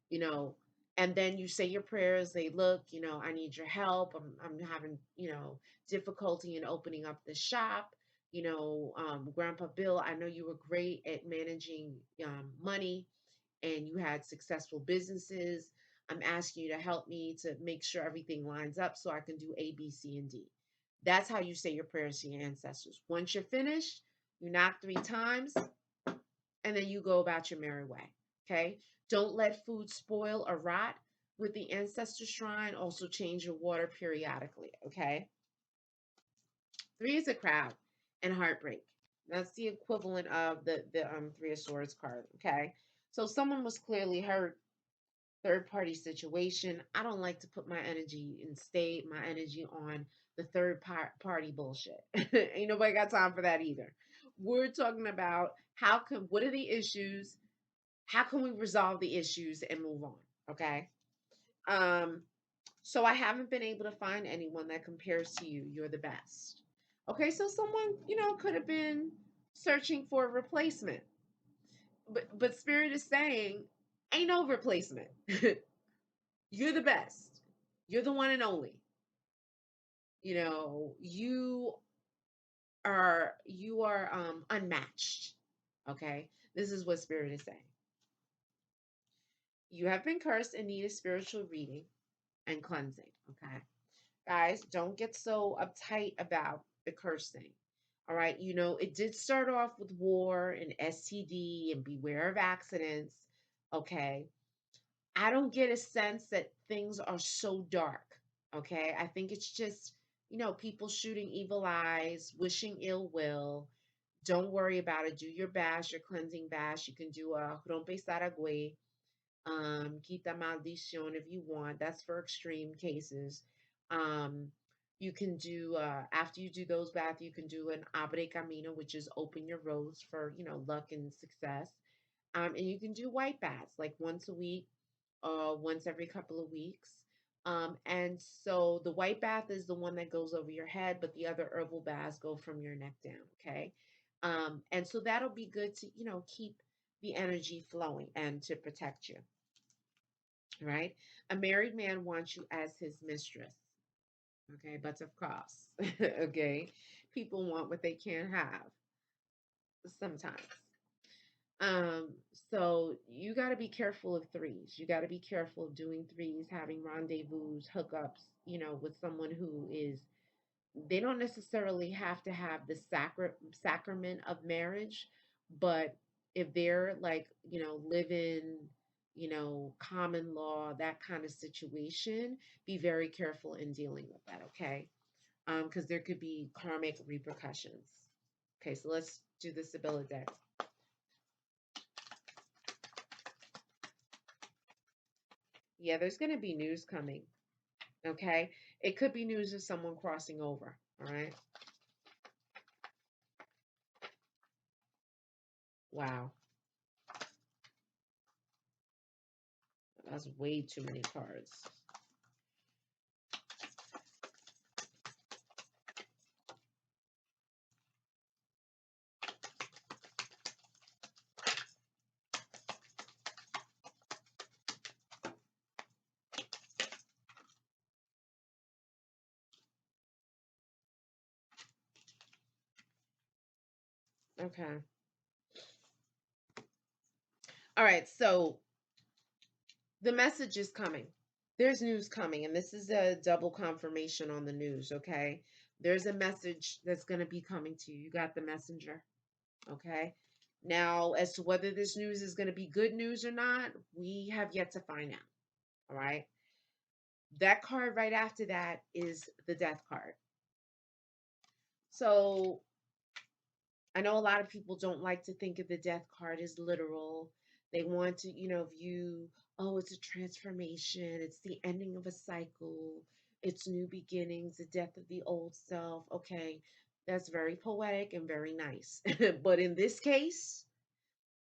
you know. And then you say your prayers. Say, look, I need your help. I'm having, difficulty in opening up the shop. Grandpa Bill, I know you were great at managing money and you had successful businesses. I'm asking you to help me to make sure everything lines up so I can do A, B, C, and D. That's how you say your prayers to your ancestors. Once you're finished, you knock 3 times and then you go about your merry way. Okay? Don't let food spoil or rot. With the ancestor shrine, also change your water periodically. Okay? 3 is a crowd and heartbreak. That's the equivalent of the 3 of Swords card. Okay? So someone was clearly hurt. Third party situation. I don't like to put my energy and stay my energy on the party bullshit. Ain't nobody got time for that either. We're talking about what are the issues? How can we resolve the issues and move on? Okay. Um, so I haven't been able to find anyone that compares to you. You're the best. Okay, so someone, could have been searching for a replacement. But Spirit is saying, ain't no replacement. You're the best. You're the one and only. You are unmatched. Okay? This is what Spirit is saying. You have been cursed and need a spiritual reading and cleansing. Okay? Guys, don't get so uptight about the cursing. All right? It did start off with war and STD and beware of accidents. Okay? I don't get a sense that things are so dark. Okay. I think it's just, people shooting evil eyes, wishing ill will. Don't worry about it. Do your bash, your cleansing bash. You can do a ROMPE SARAGUEY, quita maldición if you want. That's for extreme cases. You can do, after you do those baths, you can do an abre camino, which is open your roads for, luck and success. And you can do white baths like once a week, once every couple of weeks. And so the white bath is the one that goes over your head, but the other herbal baths go from your neck down. Okay. And so that'll be good to, keep the energy flowing and to protect you. Right. A married man wants you as his mistress. Okay. But of course, okay, people want what they can't have sometimes. Um, so you got to be careful of threes. You got to be careful of doing threes, having rendezvous, hookups, with someone who is, they don't necessarily have to have the sacrament of marriage, but if they're like, living, common law, that kind of situation, be very careful in dealing with that, okay? Because there could be karmic repercussions. Okay, so let's do the Sibylla deck. Yeah, there's going to be news coming. Okay. It could be news of someone crossing over. All right. Wow. That's way too many cards. Okay. All right. So the message is coming. There's news coming, and this is a double confirmation on the news. Okay. There's a message that's going to be coming to you. You got the messenger. Okay. Now, as to whether this news is going to be good news or not, we have yet to find out. All right. That card right after that is the death card. So I know a lot of people don't like to think of the death card as literal. They want to, view, oh, it's a transformation, it's the ending of a cycle, it's new beginnings, the death of the old self. Okay, that's very poetic and very nice. But in this case,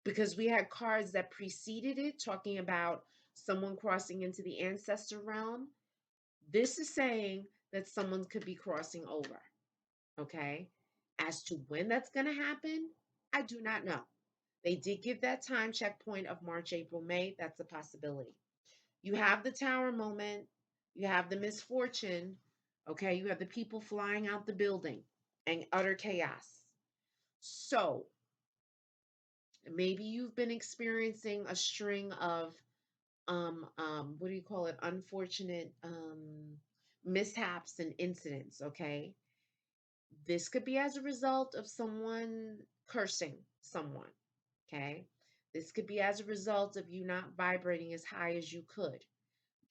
because we had cards that preceded it talking about someone crossing into the ancestor realm, this is saying that someone could be crossing over. Okay. As to when that's going to happen, I do not know. They did give that time checkpoint of March, April, May. That's a possibility. You have the tower moment, you have the misfortune, okay? You have the people flying out the building and utter chaos. So maybe you've been experiencing a string of what do you call it? Unfortunate mishaps and incidents, okay? This could be as a result of someone cursing someone, okay? This could be as a result of you not vibrating as high as you could.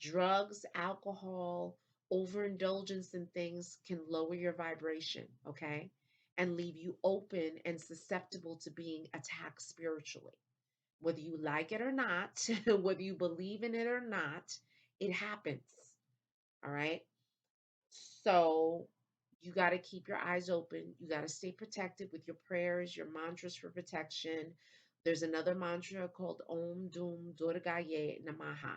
Drugs, alcohol, overindulgence in things can lower your vibration, okay? And leave you open and susceptible to being attacked spiritually. Whether you like it or not, whether you believe in it or not, it happens, all right? So you got to keep your eyes open. You got to stay protected with your prayers, your mantras for protection. There's another mantra called Om Dum Durgaye Namaha.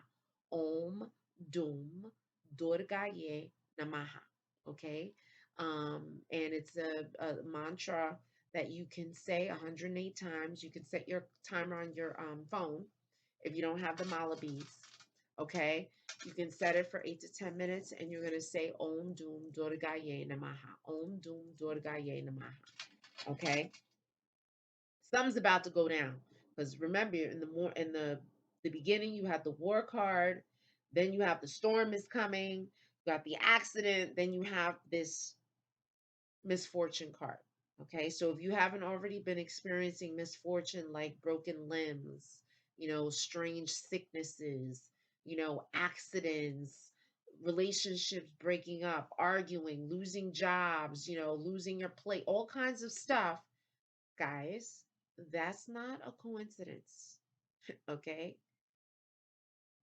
Om Dum Durgaye Namaha. Okay. And it's a mantra that you can say 108 times. You can set your timer on your phone if you don't have the mala beads. Okay. You can set it for 8 to 10 minutes and you're going to say Om Dum Durgaye Namaha. Om Dum Durgaye Namaha. Okay? Something's about to go down because remember in the beginning you have the war card, then you have the storm is coming, you got the accident, then you have this misfortune card. Okay, so if you haven't already been experiencing misfortune like broken limbs, strange sicknesses, accidents, relationships breaking up, arguing, losing jobs, losing your plate, all kinds of stuff, guys, that's not a coincidence. Okay,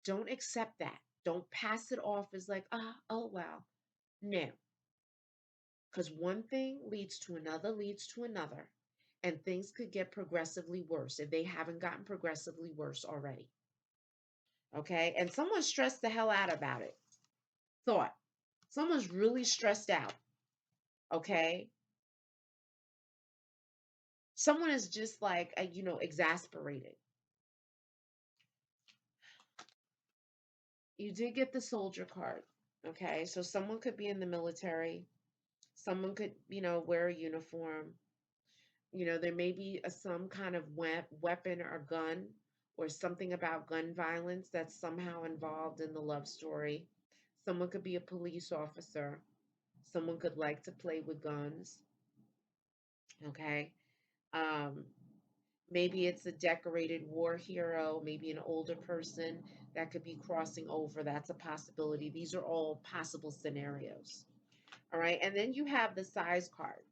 don't accept that. Don't pass it off as like, oh, well. No, because one thing leads to another, and things could get progressively worse if they haven't gotten progressively worse already. Okay, and someone's stressed the hell out about it. Thought someone's really stressed out. Okay, someone is just like exasperated. You did get the soldier card. Okay, so someone could be in the military. Someone could wear a uniform. There may be some kind of weapon or gun or something about gun violence that's somehow involved in the love story. Someone could be a police officer. Someone could like to play with guns. Okay. Um, Maybe it's a decorated war hero, maybe an older person that could be crossing over. That's a possibility. These are all possible scenarios. All right. And then you have the size card.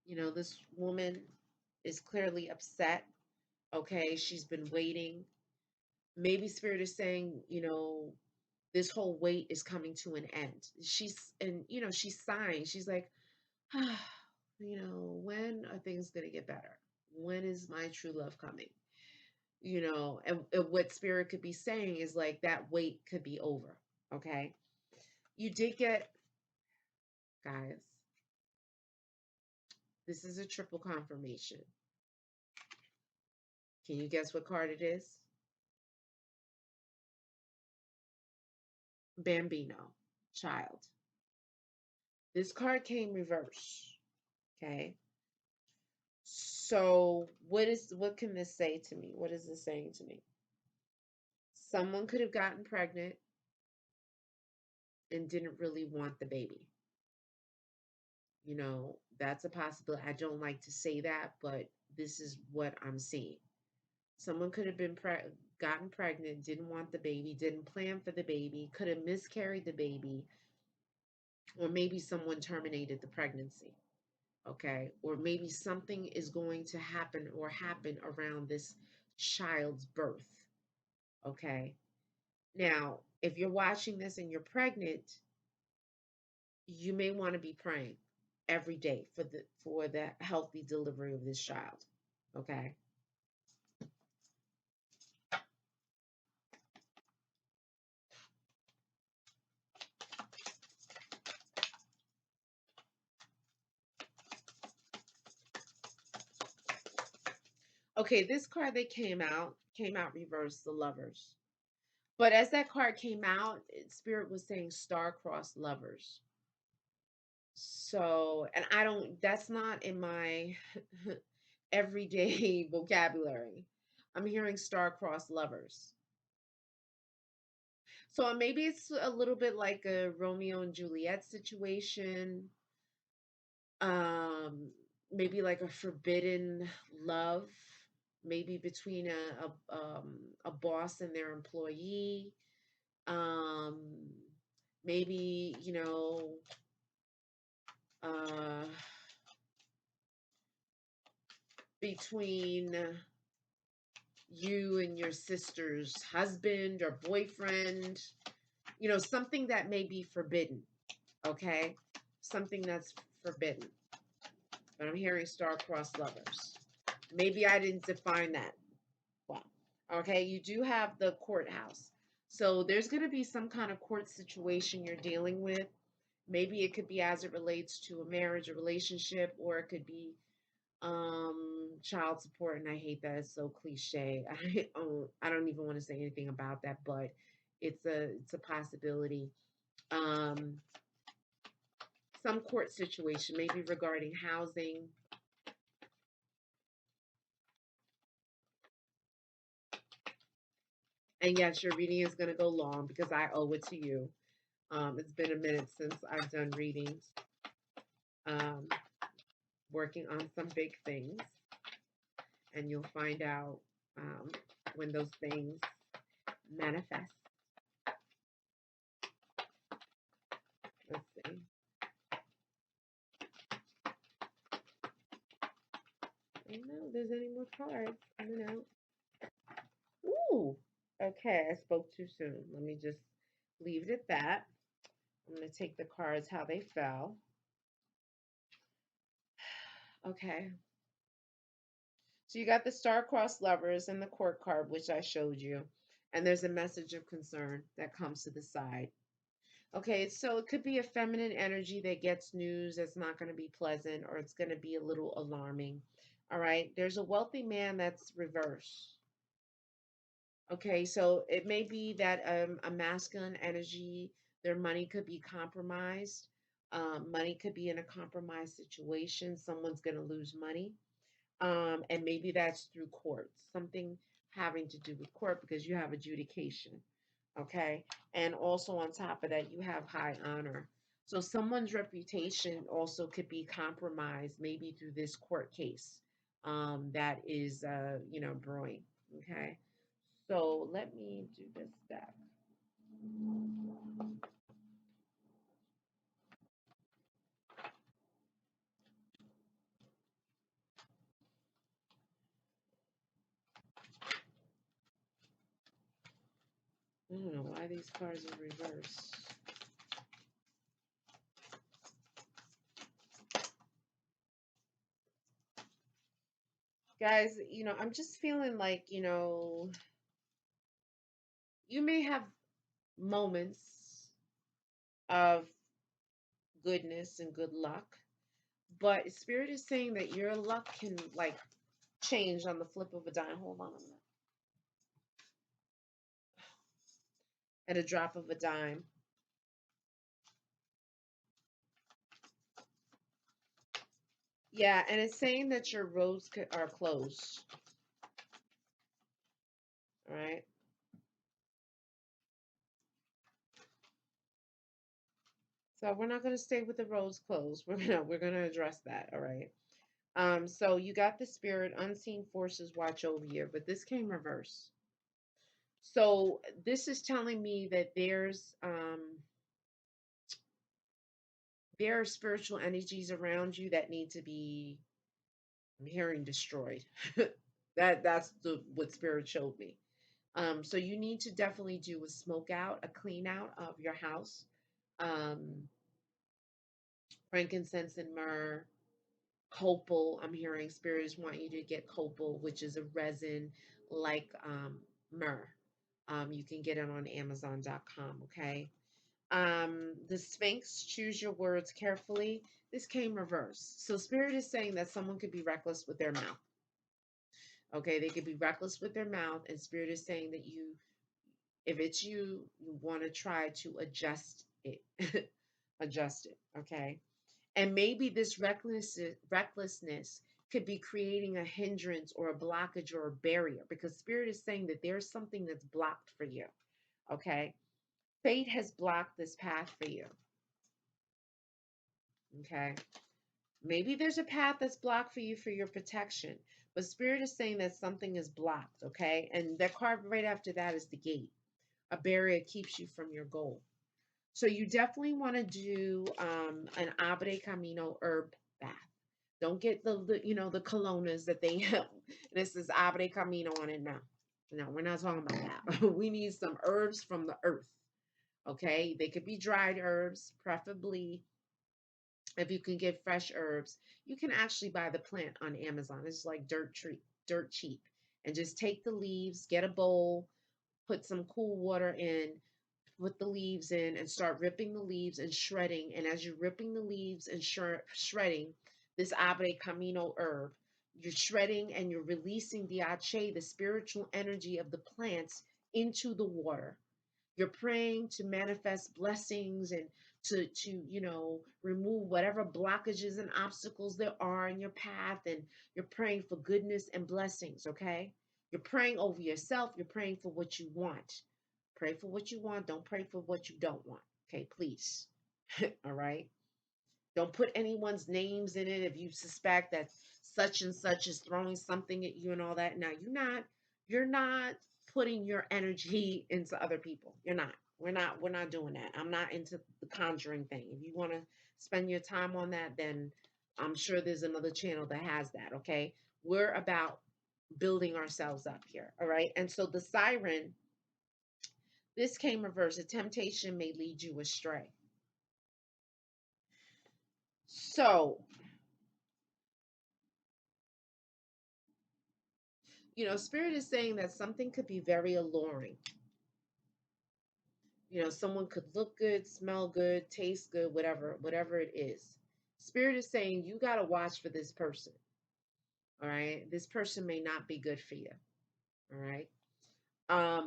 This woman is clearly upset. Okay, she's been waiting. Maybe spirit is saying, this whole wait is coming to an end. She's sighing. She's like, when are things going to get better? When is my true love coming? And what spirit could be saying is like that wait could be over. Okay. You did get, guys, this is a triple confirmation. Can you guess what card it is? Bambino, child. This card came reverse. Okay. So what can this say to me? What is this saying to me? Someone could have gotten pregnant and didn't really want the baby. That's a possibility. I don't like to say that, but this is what I'm seeing. Someone could have been gotten pregnant, didn't want the baby, didn't plan for the baby, could have miscarried the baby, or maybe someone terminated the pregnancy. Okay, or maybe something is going to happen or happen around this child's birth. Okay, now if you're watching this and you're pregnant, you may want to be praying every day for the healthy delivery of this child. Okay. Okay, this card that came out reversed, the Lovers. But as that card came out, Spirit was saying star-crossed lovers. So, and I don't, that's not in my everyday vocabulary. I'm hearing star-crossed lovers. So maybe it's a little bit like a Romeo and Juliet situation. Um, maybe like a forbidden love, maybe between a boss and their employee. Um, maybe, uh, between you and your sister's husband or boyfriend, something that may be forbidden, okay? Something that's forbidden. But I'm hearing star-crossed lovers. Maybe I didn't define that well. Okay, you do have the courthouse. So there's going to be some kind of court situation you're dealing with. Maybe it could be as it relates to a marriage, a relationship, or it could be child support. And I hate that, it's so cliche. I don't even want to say anything about that, but it's a possibility. um some court situation, maybe regarding housing. And yes, your reading is going to go long because I owe it to you. It's been a minute since I've done readings. um Working on some big things, and you'll find out um when those things manifest. Let's see. I don't know if there's any more cards. I don't know. Ooh. Okay, I spoke too soon. Let me just leave it at that. I'm going to take the cards how they fell. Okay. So you got the star-crossed lovers and the court card, which I showed you. And there's a message of concern that comes to the side. Okay, so it could be a feminine energy that gets news that's not going to be pleasant, or it's going to be a little alarming. All right, there's a wealthy man that's reverse. Okay, so it may be that a masculine energy, their money could be compromised. Money could be in a compromised situation. Someone's going to lose money. And maybe that's through courts, something having to do with court because you have adjudication. Okay. And also on top of that, you have high honor. So someone's reputation also could be compromised, maybe through this court case that is, brewing. Okay. So let me do this step. I don't know why these cards are reversed. Guys, I'm just feeling like, you may have moments of goodness and good luck, but Spirit is saying that your luck can like change on the flip of a dime. Hold on a minute. At a drop of a dime. Yeah, and it's saying that your roads are closed. All right. So we're not going to stay with the roads closed. We're gonna address that. All right. So you got the Spirit, unseen forces watch over you, but this came reverse. So this is telling me that there are spiritual energies around you that need to be, I'm hearing, destroyed. That's what Spirit showed me. So you need to definitely do a smoke out, a clean out of your house. Um, Frankincense and myrrh, copal. I'm hearing spirits want you to get copal, which is a resin like myrrh. You can get it on Amazon.com. Okay. The Sphinx, choose your words carefully. This came reversed. So Spirit is saying that someone could be reckless with their mouth. Okay, they could be reckless with their mouth, and spirit is saying that if it's you want to try to adjust it, adjust it. Okay, and maybe this recklessness could be creating a hindrance or a blockage or a barrier, because spirit is saying that there's something that's blocked for you. Okay, fate has blocked this path for you. Okay, maybe there's a path that's blocked for you for your protection, but spirit is saying that something is blocked. Okay, and that card right after that is the gate. A barrier keeps you from your goal. So you definitely want to do an Abre Camino herb bath. Don't get the colonas that they have. This is Abre Camino on it now. No, we're not talking about that. We need some herbs from the earth. Okay, they could be dried herbs, preferably. If you can get fresh herbs, you can actually buy the plant on Amazon. It's like dirt cheap. And just take the leaves, get a bowl, put some cool water in, put the leaves in, and start ripping the leaves and shredding. And as you're ripping the leaves and shredding this Abre Camino herb, you're shredding and you're releasing the Ache, the spiritual energy of the plants, into the water. You're praying to manifest blessings and to remove whatever blockages and obstacles there are in your path, and you're praying for goodness and blessings. Okay, you're praying over yourself, you're praying for what you want. Pray for what you want, don't pray for what you don't want. Okay, please. All right, don't put anyone's names in it if you suspect that such and such is throwing something at you and all that. Now you're not putting your energy into other people. You're not. We're not doing that. I'm not into the conjuring thing. If you want to spend your time on that, then I'm sure there's another channel that has that. Okay. We're about building ourselves up here. All right. And so the siren, this came reversed. A temptation may lead you astray. So, Spirit is saying that something could be very alluring. Someone could look good, smell good, taste good, whatever it is. Spirit is saying you got to watch for this person. All right. This person may not be good for you. All right. Let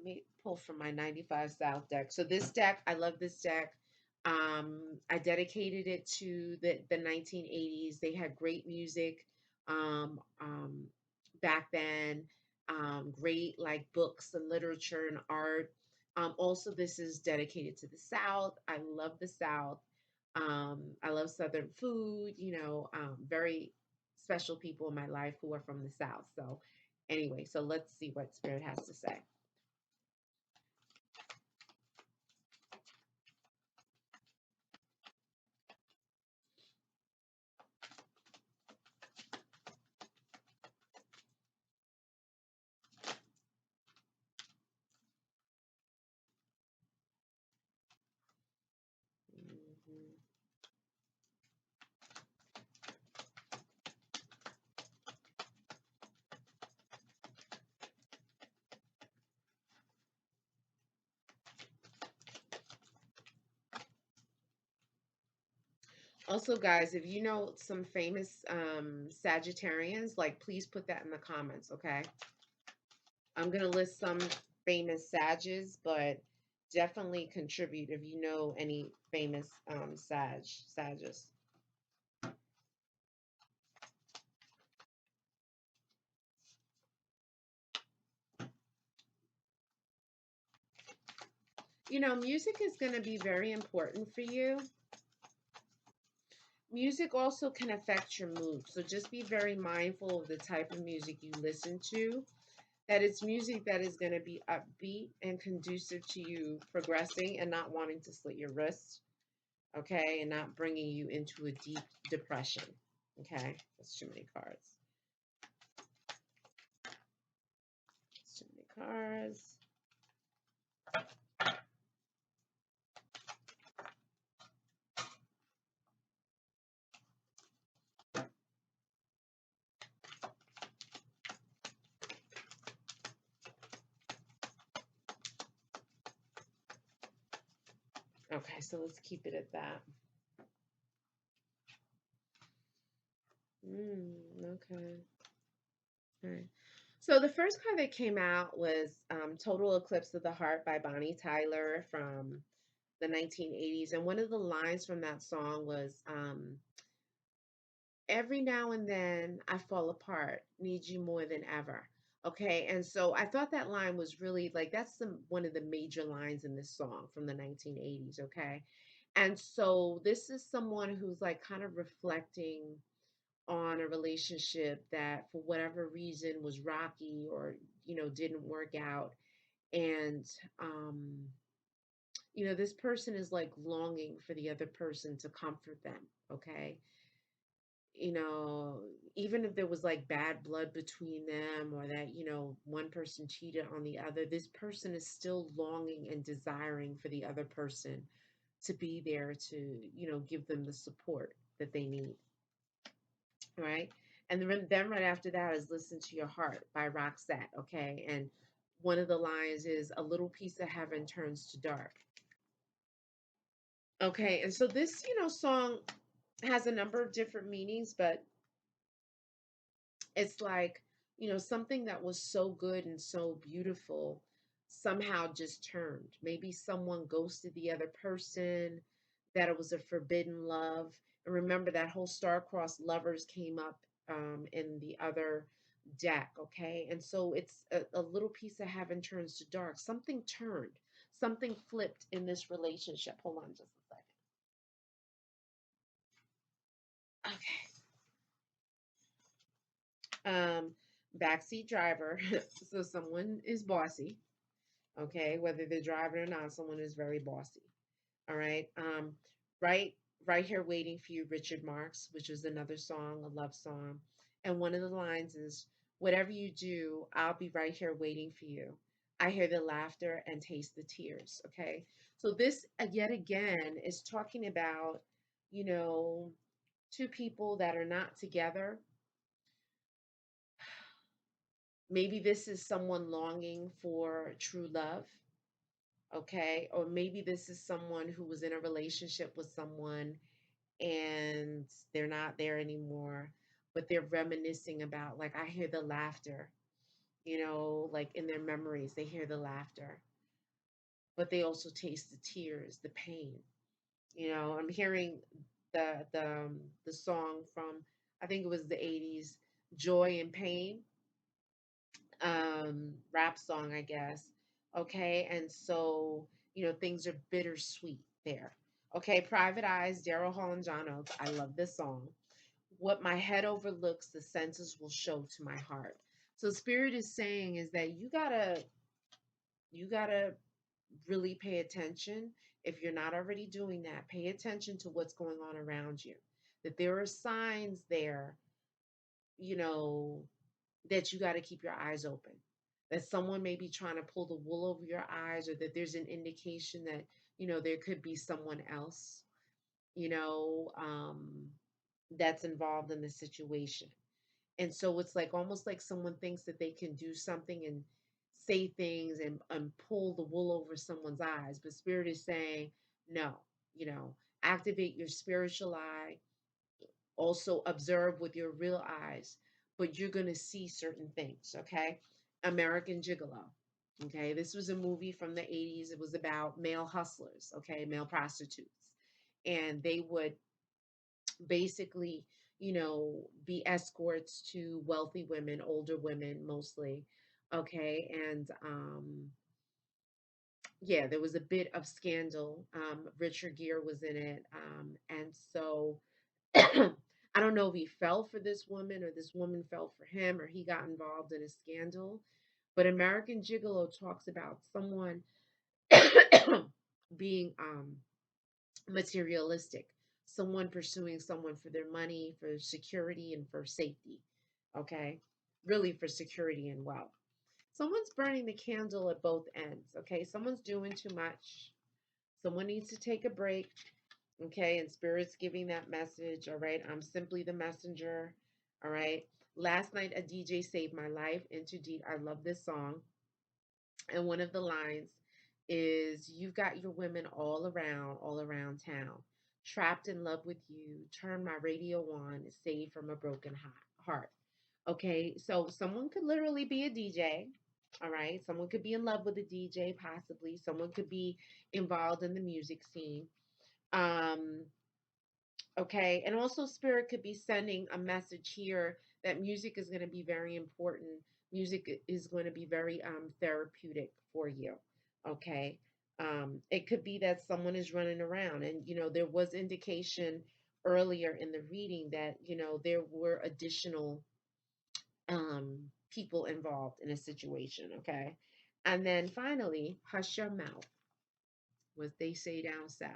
me pull from my 95 South deck. So this deck, I love this deck. I dedicated it to the 1980s. They had great music um, um, back then. Great like books and literature and art. Also, this is dedicated to the South. I love the South. I love Southern food. Very special people in my life who are from the South. So, anyway, so let's see what Spirit has to say. Mhm. Also, guys, if you know some famous Sagittarians, like please put that in the comments, okay? I'm gonna list some famous Sages, but definitely contribute if you know any famous Sages. Music is gonna be very important for you. Music also can affect your mood, so just be very mindful of the type of music you listen to. That it's music that is going to be upbeat and conducive to you progressing and not wanting to slit your wrists, okay, and not bringing you into a deep depression, okay? That's too many cards. That's too many cards. Okay, so let's keep it at that. Okay. All right. So the first card that came out was Total Eclipse of the Heart by Bonnie Tyler from the 1980s. And one of the lines from that song was, every now and then I fall apart, need you more than ever. Okay. And so I thought that line was really like, that's one of the major lines in this song from the 1980s. Okay. And so this is someone who's like kind of reflecting on a relationship that for whatever reason was rocky or, didn't work out. And, um, this person is like longing for the other person to comfort them. Okay. you know, Even if there was like bad blood between them or that, one person cheated on the other, this person is still longing and desiring for the other person to be there to, give them the support that they need, right? And then right after that is Listen to Your Heart by Roxette, okay? And one of the lines is, a little piece of heaven turns to dark. Okay, and so this, song has a number of different meanings, but it's like, something that was so good and so beautiful somehow just turned. Maybe someone ghosted the other person, that it was a forbidden love. And remember that whole star-crossed lovers came up in the other deck, okay? And so it's a little piece of heaven turns to dark. Something turned, something flipped in this relationship. Hold on just a second. Okay. Backseat driver. So someone is bossy, okay? Whether they're driving or not, someone is very bossy. All right. Right, right here waiting for you, Richard Marx, which is another song, a love song. And one of the lines is, whatever you do, I'll be right here waiting for you. I hear the laughter and taste the tears. Okay. So this yet again is talking about, you know, two people that are not together. Maybe this is someone longing for true love, okay? Or maybe this is someone who was in a relationship with someone and they're not there anymore, but they're reminiscing about, like, I hear the laughter, like in their memories, they hear the laughter, but they also taste the tears, the pain. I'm hearing the song from, I think it was the 80s, Joy and Pain, rap song, I guess. Okay. And so, things are bittersweet there. Okay. Private Eyes, Daryl Hall and John Oates. I love this song. What my head overlooks, the senses will show to my heart. So Spirit is saying is that you gotta really pay attention. If you're not already doing that, pay attention to what's going on around you. That there are signs there, you know, that you got to keep your eyes open. That someone may be trying to pull the wool over your eyes, or that there's an indication that, there could be someone else, you know, um, that's involved in the situation. And so it's like almost like someone thinks that they can do something and say things and pull the wool over someone's eyes. But Spirit is saying, no, activate your spiritual eye, also observe with your real eyes, but you're going to see certain things, okay? American Gigolo. Okay, this was a movie from the 80s. It was about male hustlers, okay, male prostitutes. And they would basically, be escorts to wealthy women, older women mostly. Okay, and yeah, there was a bit of scandal. Richard Gere was in it. And so I don't know if he fell for this woman or this woman fell for him or he got involved in a scandal. But American Gigolo talks about someone being materialistic, someone pursuing someone for their money, for security, and for safety. Okay. Really for security and wealth. Someone's burning the candle at both ends. Okay. Someone's doing too much. Someone needs to take a break. Okay, and Spirit's giving that message. All right, I'm simply the messenger. All right. Last night, a DJ saved my life. Into Deep. I love this song. And one of the lines is, you've got your women all around town. Trapped in love with you. Turn my radio on, saved from a broken heart. Okay, so someone could literally be a DJ. All right, someone could be in love with a DJ, possibly. Someone could be involved in the music scene. Um, okay, and also spirit could be sending a message here that music is going to be very important. Music is going to be very therapeutic for you. Okay, it could be that someone is running around, and there was indication earlier in the reading that there were additional people involved in a situation. Okay, and then finally, hush your mouth, what they say down south.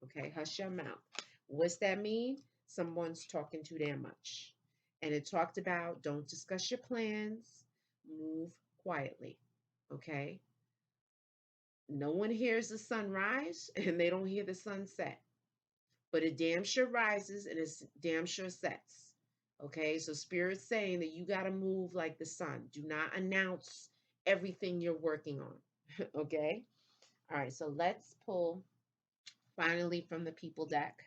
Okay, hush your mouth. What's that mean? Someone's talking too damn much. And it talked about don't discuss your plans, move quietly. Okay, no one hears the sun rise and they don't hear the sun set, but it damn sure rises and it's damn sure sets. Okay, so Spirit's saying that you got to move like the sun. Do not announce everything you're working on. Okay, all right, so let's pull finally from the people deck.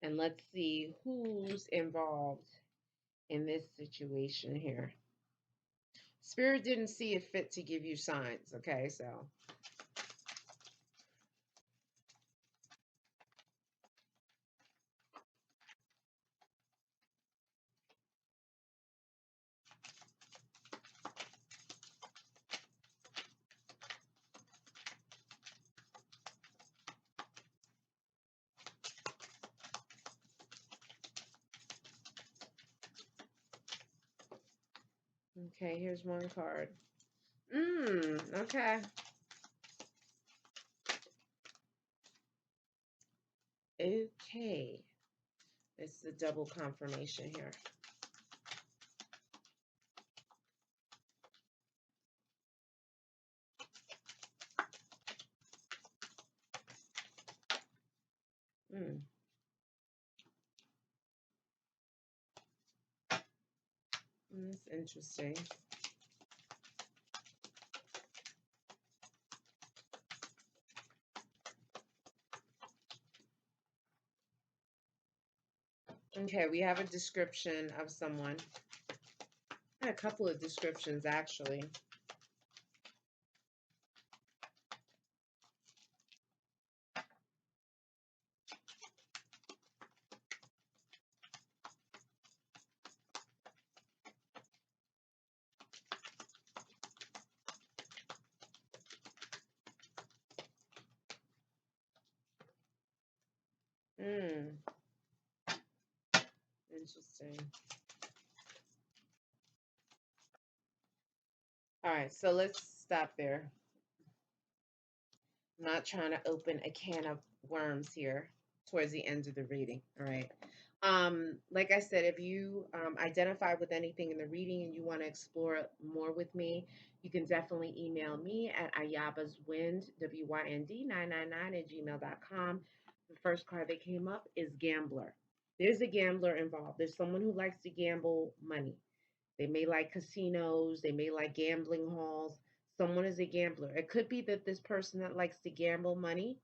And let's see who's involved in this situation here. Spirit didn't see it fit to give you signs, okay? So, okay, here's one card. Okay. Okay. It's the double confirmation here. Hmm. That's interesting. Okay, we have a description of someone. A couple of descriptions, actually. Hmm. Interesting. All right, so let's stop there. I'm not trying to open a can of worms here towards the end of the reading. All right. Like I said, if you identify with anything in the reading and you want to explore more with me, you can definitely email me at ayabaswind, WYND 999 at gmail.com. The first card that came up is gambler. There's a gambler involved. There's someone who likes to gamble money. They may like casinos, they may like gambling halls. Someone is a gambler. It could be that this person that likes to gamble money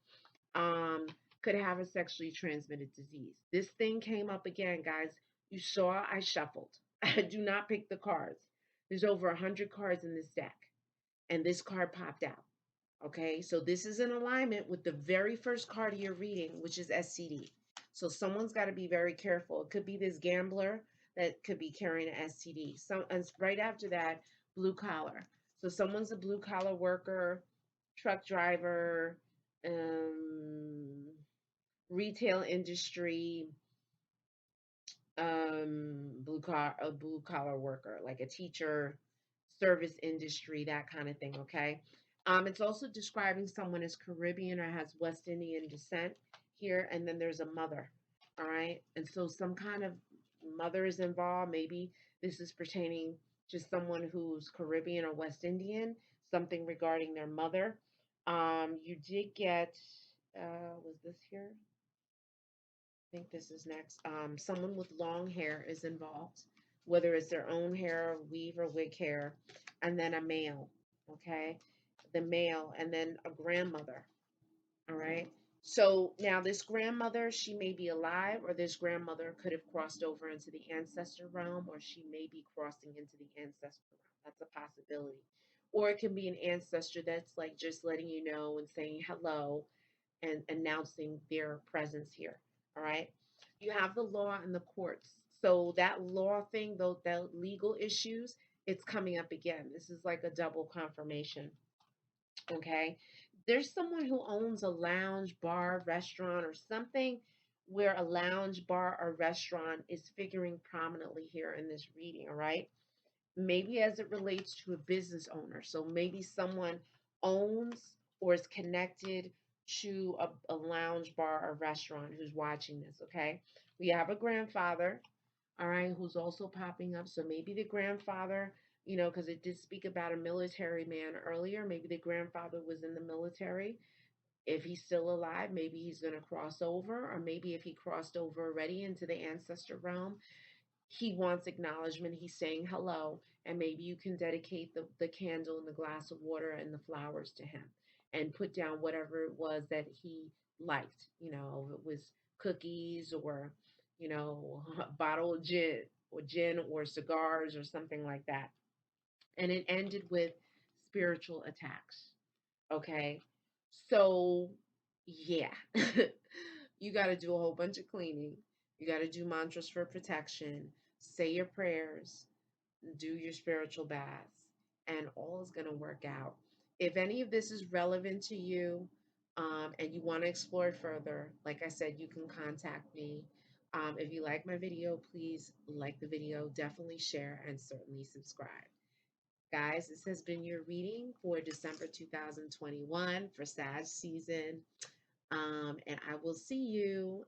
um, could have a sexually transmitted disease. This thing came up again, guys. You saw I shuffled. I do not pick the cards. There's over 100 cards in this deck, and this card popped out. Okay, so this is in alignment with the very first card of your reading, which is STD. So someone's got to be very careful. It could be this gambler that could be carrying an STD. And right after that, blue collar. So someone's a blue collar worker, truck driver, um, retail industry, a blue collar worker, like a teacher, service industry, that kind of thing. Okay. It's also describing someone as Caribbean or has West Indian descent here, and then there's a mother. All right, and so some kind of mother is involved. Maybe this is pertaining to someone who's Caribbean or West Indian. Something regarding their mother. You did get. Was this here? think this is next. Someone with long hair is involved, whether it's their own hair, weave or wig hair, and then a male, okay? The male, and then a grandmother, all right? So now this grandmother, she may be alive, or this grandmother could have crossed over into the ancestor realm, or she may be crossing into the ancestor realm. That's a possibility. Or it can be an ancestor that's like just letting you know and saying hello and announcing their presence here. All right. You have the law and the courts. So that law thing, though, the legal issues, it's coming up again. This is like a double confirmation. Okay. There's someone who owns a lounge, bar, restaurant, or something where a lounge, bar, or restaurant is figuring prominently here in this reading. All right. Maybe as it relates to a business owner. So maybe someone owns or is connected to a lounge, bar, or restaurant who's watching this. Okay. We have a grandfather, all right, who's also popping up. So maybe the grandfather, because it did speak about a military man earlier. Maybe the grandfather was in the military. If he's still alive, maybe he's going to cross over, or maybe if he crossed over already into the ancestor realm, he wants acknowledgement. He's saying hello, and maybe you can dedicate the candle and the glass of water and the flowers to him and put down whatever it was that he liked. If it was cookies or, a bottle of gin or cigars or something like that. And it ended with spiritual attacks. Okay. So, yeah, you got to do a whole bunch of cleaning. You got to do mantras for protection, say your prayers, do your spiritual baths, and all is going to work out. If any of this is relevant to you, and you want to explore it further, like I said, you can contact me. If you like my video, please like the video, definitely share, and certainly subscribe. Guys, this has been your reading for December 2021 for Sag season. And I will see you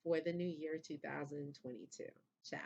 for the new year 2022. Ciao.